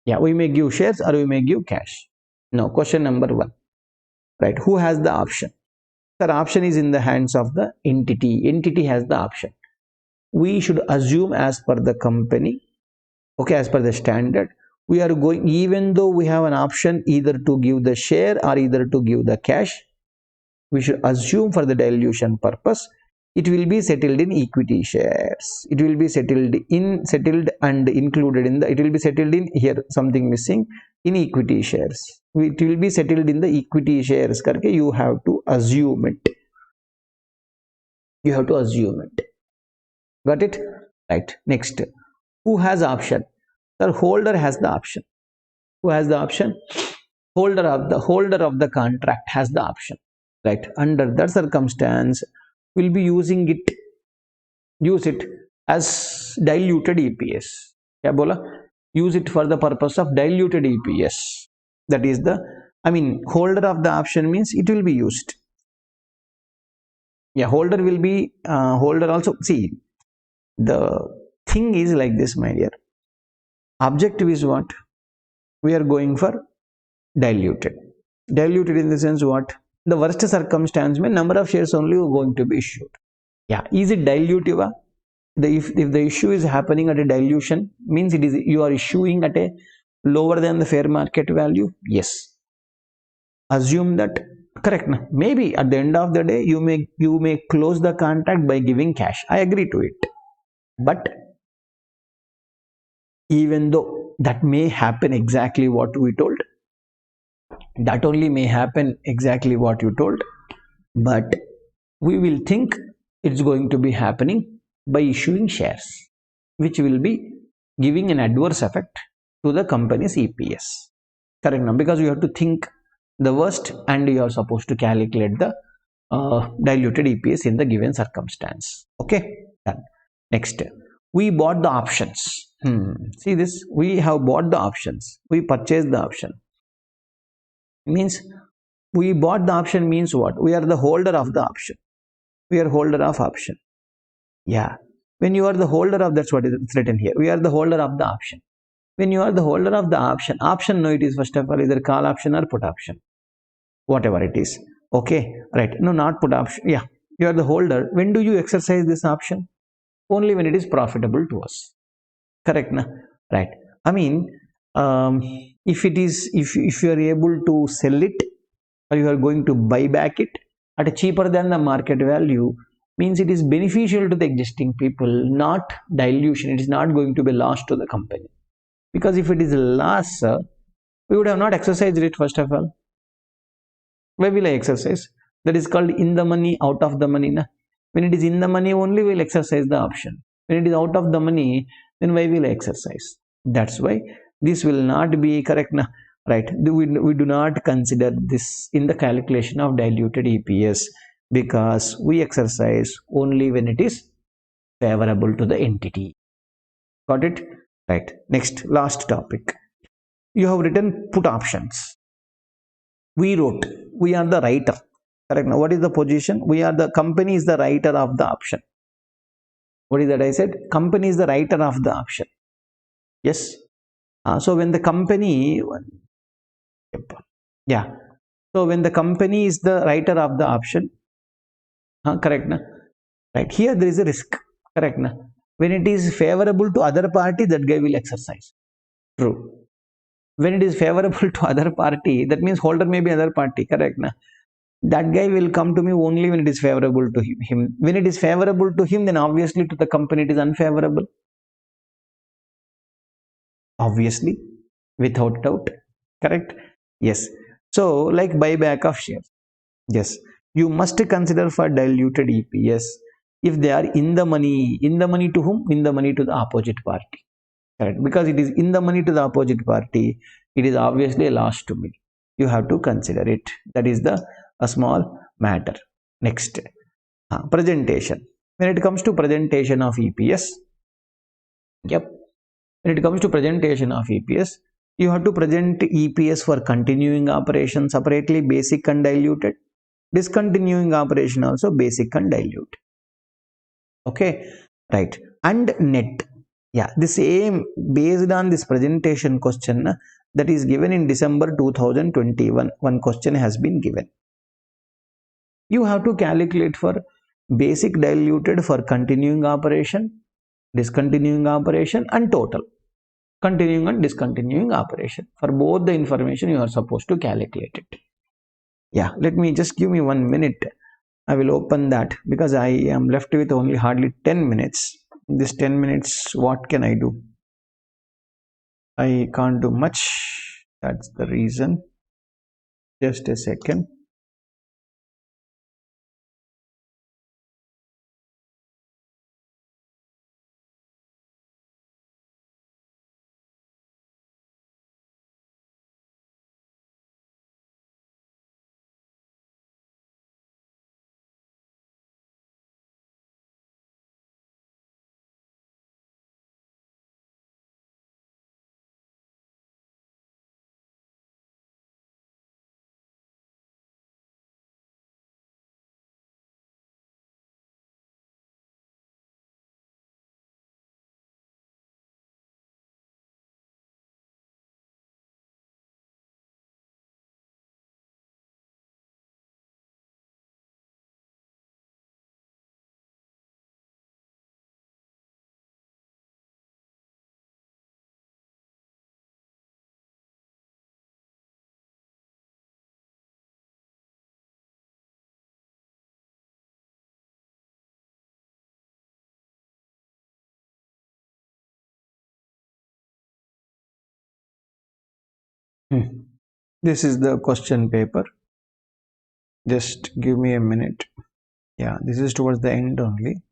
Yeah, we may give shares or we may give cash. Now, question number 1. Right, who has the option? Sir, option is in the hands of the entity. Entity has the option. We should assume as per the company, okay, as per the standard, we are going, even though we have an option either to give the share or either to give the cash, we should assume for the dilution purpose, it will be settled in equity shares. It will be settled and included in the, it will be settled in, here something missing, in equity shares. It will be settled in the equity shares. Karke you have to assume it. You have to assume it. Got it? Right. Next, who has option? The holder has the option. Who has the option? Holder of the contract has the option. Right. Under that circumstance, we'll be using it. Use it as diluted EPS. Kya bola? Use it for the purpose of diluted EPS. That is the, I mean, holder of the option means it will be used. Yeah, holder will be holder also. See, the thing is like this, my dear. Objective is what? We are going for diluted. Diluted in the sense what? The worst circumstance means number of shares only are going to be issued. Yeah, is it dilutive? If the issue is happening at a dilution, means it is, you are issuing at a lower than the fair market value. Yes, assume that, correct na? Maybe at the end of the day you may close the contract by giving cash. I agree to it, but even though that may happen exactly what we told, that only may happen exactly what you told, but we will think it's going to be happening by issuing shares, which will be giving an adverse effect to the company's EPS. Correct now? Because you have to think the worst and you are supposed to calculate the diluted EPS in the given circumstance. Okay, done. Next, we bought the options. See this, we have bought the options. We purchased the option. Means we bought the option means what? We are the holder of the option. We are holder of option. Yeah, when you are the holder of, that's what is written here. We are the holder of the option. When you are the holder of the option, no, it is first of all either call option or put option, whatever it is. Okay, right? No, not put option. Yeah, you are the holder. When do you exercise this option? Only when it is profitable to us. Correct na? Right. I mean, if you are able to sell it or you are going to buy back it at a cheaper than the market value, means it is beneficial to the existing people, not dilution. It is not going to be lost to the company. Because if it is a loss, we would have not exercised it first of all. Why will I exercise? That is called in the money, out of the money. Na? When it is in the money only, we will exercise the option. When it is out of the money, then why will I exercise? That's why this will not be correct. Na? Right? We do not consider this in the calculation of diluted EPS because we exercise only when it is favorable to the entity. Got it? Right. Next, last topic. You have written put options. We wrote, we are the writer. Correct. Now, what is the position? We are the company is the writer of the option. What is that I said? Company is the writer of the option. Yes. So when the company, yeah. So when the company is the writer of the option, correct. Na? Right. Here there is a risk. Correct. Na? When it is favorable to other party, that guy will exercise. True. When it is favorable to other party, that means holder may be other party. Correct. Na? That guy will come to me only when it is favorable to him. When it is favorable to him, then obviously to the company it is unfavorable. Obviously, without doubt. Correct? Yes. So, like buyback of shares. Yes. You must consider for diluted EPS if they are in the money. In the money to whom? In the money to the opposite party. Correct? Because it is in the money to the opposite party, it is obviously a loss to me. You have to consider it. That is a small matter. Next, presentation. When it comes to presentation of EPS, yep. When it comes to presentation of EPS, you have to present EPS for continuing operation separately, basic and diluted. Discontinuing operation also basic and diluted. Okay, right. And net. Yeah, the same based on this presentation question that is given in December 2021. One question has been given. You have to calculate for basic diluted for continuing operation, discontinuing operation and total. Continuing and discontinuing operation. For both the information you are supposed to calculate it. Yeah, let me just give me 1 minute. I will open that because I am left with only hardly 10 minutes. In this 10 minutes, what can I do? I can't do much. That's the reason. Just a second. This is the question paper. Just give me a minute. Yeah, this is towards the end only.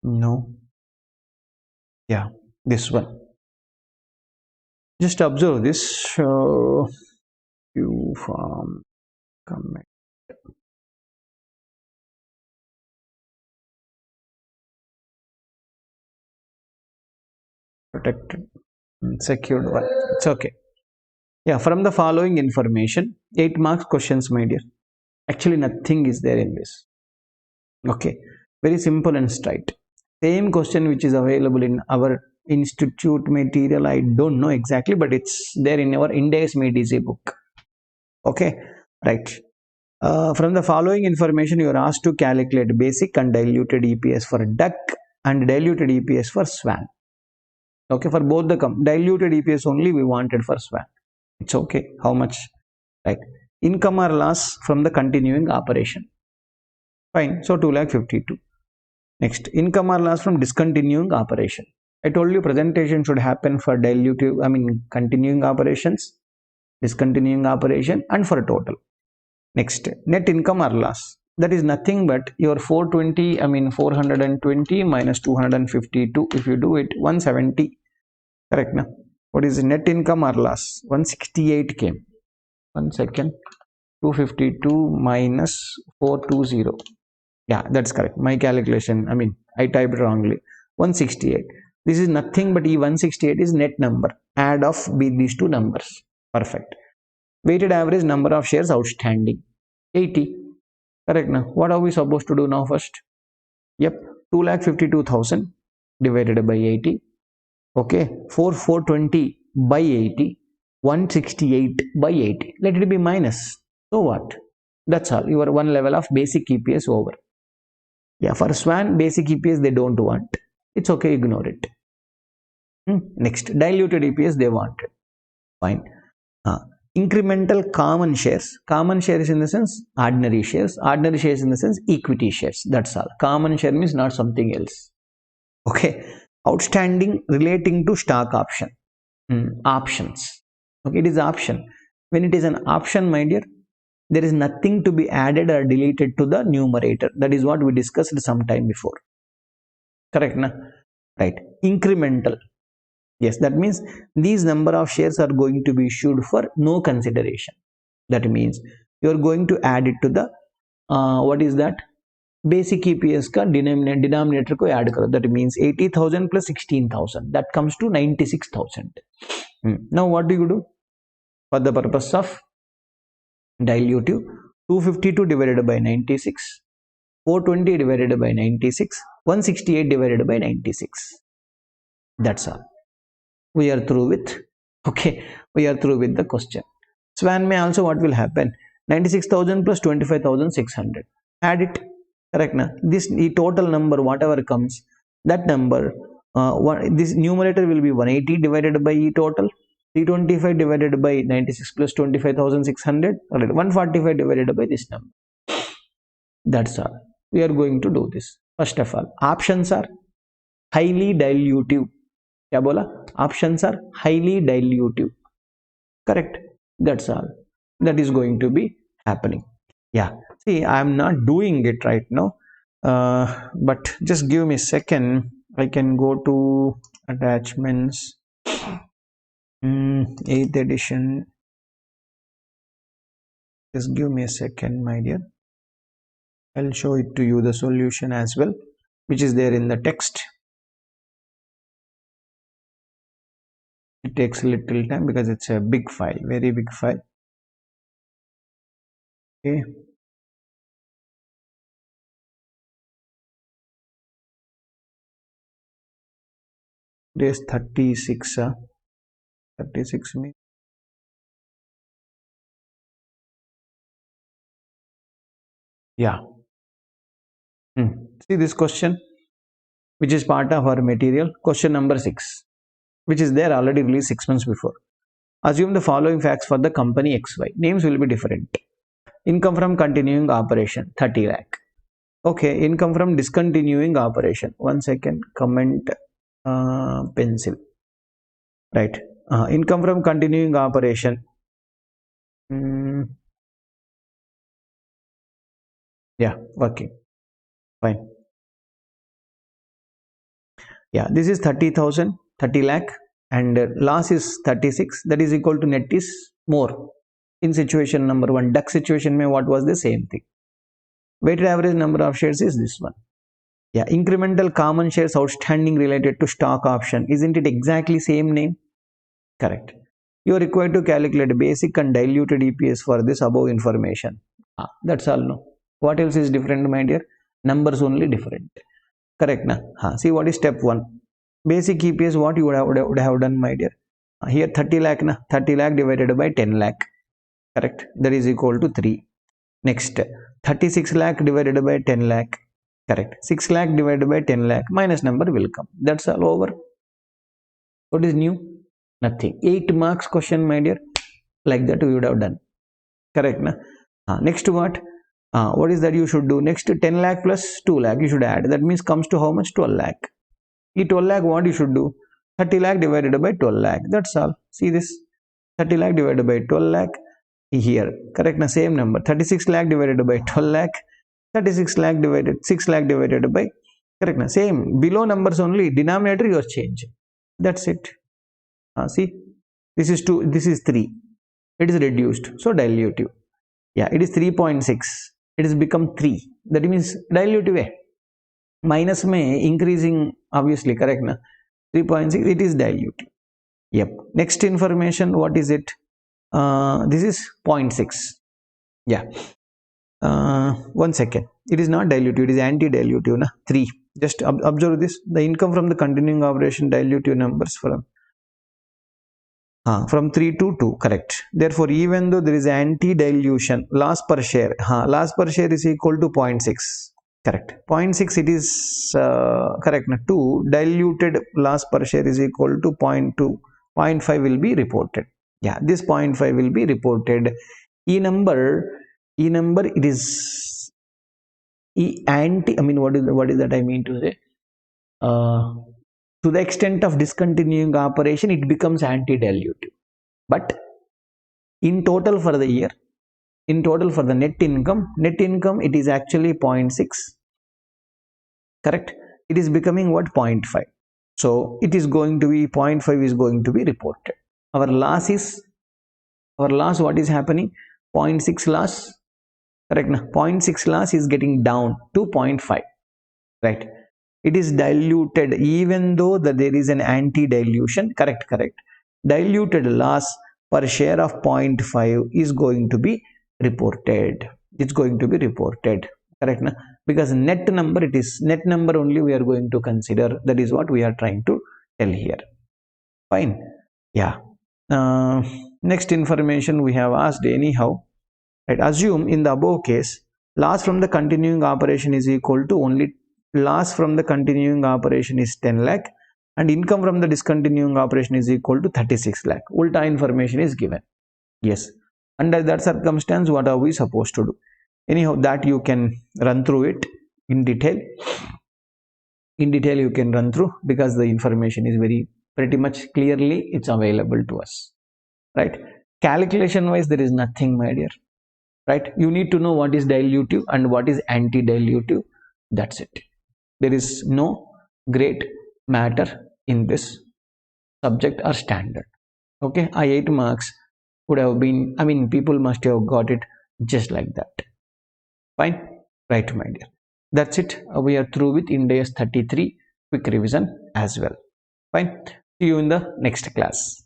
No. Yeah, this one. Just observe this. You form comment. Protected. Secured one. It's okay. Yeah, from the following information, 8 marks questions, my dear. Actually, nothing is there in this. Okay, very simple and straight. Same question which is available in our institute material. I don't know exactly, but it's there in our Ind AS MedEasy book. Okay, right. From the following information, you are asked to calculate basic and diluted EPS for duck and diluted EPS for swan. Okay, for both the diluted EPS only we wanted for SWAN. It's okay. How much? Right. Income or loss from the continuing operation. Fine. So 2,52,000. Next, income or loss from discontinuing operation. I told you presentation should happen for continuing operations, discontinuing operation, and for total. Next, net income or loss. That is nothing but your 420 minus 252. If you do it, 170. Correct now. What is net income or loss? 168 came. 1 second. 252 minus 420. Yeah, that's correct. My calculation, I typed wrongly. 168. This is nothing but E168 is net number. Add of these two numbers. Perfect. Weighted average number of shares outstanding. 80. Correct now. What are we supposed to do now first? Yep. 2,52,000 divided by 80. Okay. 420 by 80. 168 by 80. Let it be minus. So what? That's all. Your one level of basic EPS over. Yeah, for SWAN basic EPS they don't want. It's okay, ignore it. Next, diluted EPS they wanted. Fine. Incremental common shares. Common shares in the sense ordinary shares. Ordinary shares in the sense equity shares. That's all. Common share means not something else. Okay. Outstanding relating to stock option. Options. Okay, it is option. When it is an option, my dear, there is nothing to be added or deleted to the numerator. That is what we discussed some time before. Correct, na? Right. Incremental. Yes, that means these number of shares are going to be issued for no consideration. That means you are going to add it to the what is that? Basic EPS ka denominator ko add karo. That means 80,000 plus 16,000. That comes to 96,000. Now what do you do? For the purpose of dilutive, 252 divided by 96, 420 divided by 96, 168 divided by 96. That's all. We are through with. Okay, we are through with the question. SWAN may also what will happen? 96,000 plus 25,600. Add it. Correct na? This total number whatever comes, that number this numerator will be 180 divided by E total. 325 divided by 96 plus 25,600. 145 divided by this number. That's all. We are going to do this. First of all, options are highly dilutive. क्या बोला? Options are highly dilutive. Correct. That's all. That is going to be happening. Yeah. See, I am not doing it right now. But just give me a second. I can go to attachments. 8th edition. Just give me a second, my dear. I'll show it to you the solution as well, which is there in the text. It takes a little time because it's a big file, very big file. Okay. There's 36. 36 means. Yeah. See this question, which is part of our material. Question number 6, which is there already released 6 months before. Assume the following facts for the company XY. Names will be different. Income from continuing operation, 30 lakh. Okay, income from discontinuing operation. 1 second, comment pencil. Right. Income from continuing operation. Yeah, working. Fine. Yeah, this is 30,000, 30 lakh, and loss is 36. That is equal to net is more. In situation number 1, duck situation mein what was the same thing? Weighted average number of shares is this one. Yeah, incremental common shares outstanding related to stock option. Isn't it exactly same name? Correct. You are required to calculate basic and diluted EPS for this above information. That's all. No. What else is different, my dear? Numbers only different. Correct na? See what is step 1. Basic EPS what you would have done, my dear. Here 30 lakh na, 30 lakh divided by 10 lakh. Correct. That is equal to 3. Next 36 lakh divided by 10 lakh. Correct. 6 lakh divided by 10 lakh minus number will come. That's all over. What is new? Nothing. 8 marks question, my dear. Like that we would have done. Correct, na? Next what? What is that you should do? Next 10 lakh plus 2 lakh you should add. That means comes to how much? 12 lakh. 12 lakh what you should do? 30 lakh divided by 12 lakh. That's all. See this? 30 lakh divided by 12 lakh here. Correct, na? Same number. 36 lakh divided by 12 lakh. 36 lakh divided 6 lakh divided by, correct, na? Same. Below numbers only. Denominator you are changing. That's it. See, this is 2, this is 3. It is reduced, so dilutive. Yeah, it is 3.6. It has become 3. That means dilutive. Minus may increasing, obviously, correct, na? 3.6. It is dilutive. Yep. Next information, what is it? This is 0.6. Yeah. 1 second. It is not dilutive. It is anti-dilutive. Na? 3. Just observe this. The income from the continuing operation dilutive numbers from 3 to 2, correct. Therefore, even though there is anti-dilution, loss per share is equal to 0.6, correct. 0.6 it is correct. 2 diluted loss per share is equal to 0.2, 0.5 will be reported. Yeah, this 0.5 will be reported. E number it is anti. I mean, what is that I mean to say? To the extent of discontinuing operation, it becomes anti-dilutive. But in total for the year, in total for the net income, it is actually 0.6. Correct? It is becoming what? 0.5. So it is going to be 0.5 is going to be reported. Our loss, what is happening? 0.6 loss. Correct? 0.6 loss is getting down to 0.5. Right? It is diluted even though there is an anti-dilution. Correct. Diluted loss per share of 0.5 is going to be reported. It's going to be reported. Correct, na? Because net number, it is net number only we are going to consider. That is what we are trying to tell here. Fine. Yeah. Next information we have asked anyhow. Right. Assume in the above case, loss from the continuing operation is equal to only loss from the continuing operation is 10 lakh and income from the discontinuing operation is equal to 36 lakh. Ulta information is given. Yes. Under that circumstance, what are we supposed to do? Anyhow, that you can run through it in detail. In detail you can run through because the information is pretty much clearly it's available to us. Right? Calculation wise, there is nothing, my dear. Right? You need to know what is dilutive and what is anti-dilutive. That's it. There is no great matter in this subject or standard. Okay, 8 marks would have been, I mean, people must have got it just like that. Fine, right, my dear. That's it. We are through with Ind AS 33 quick revision as well. Fine. See you in the next class.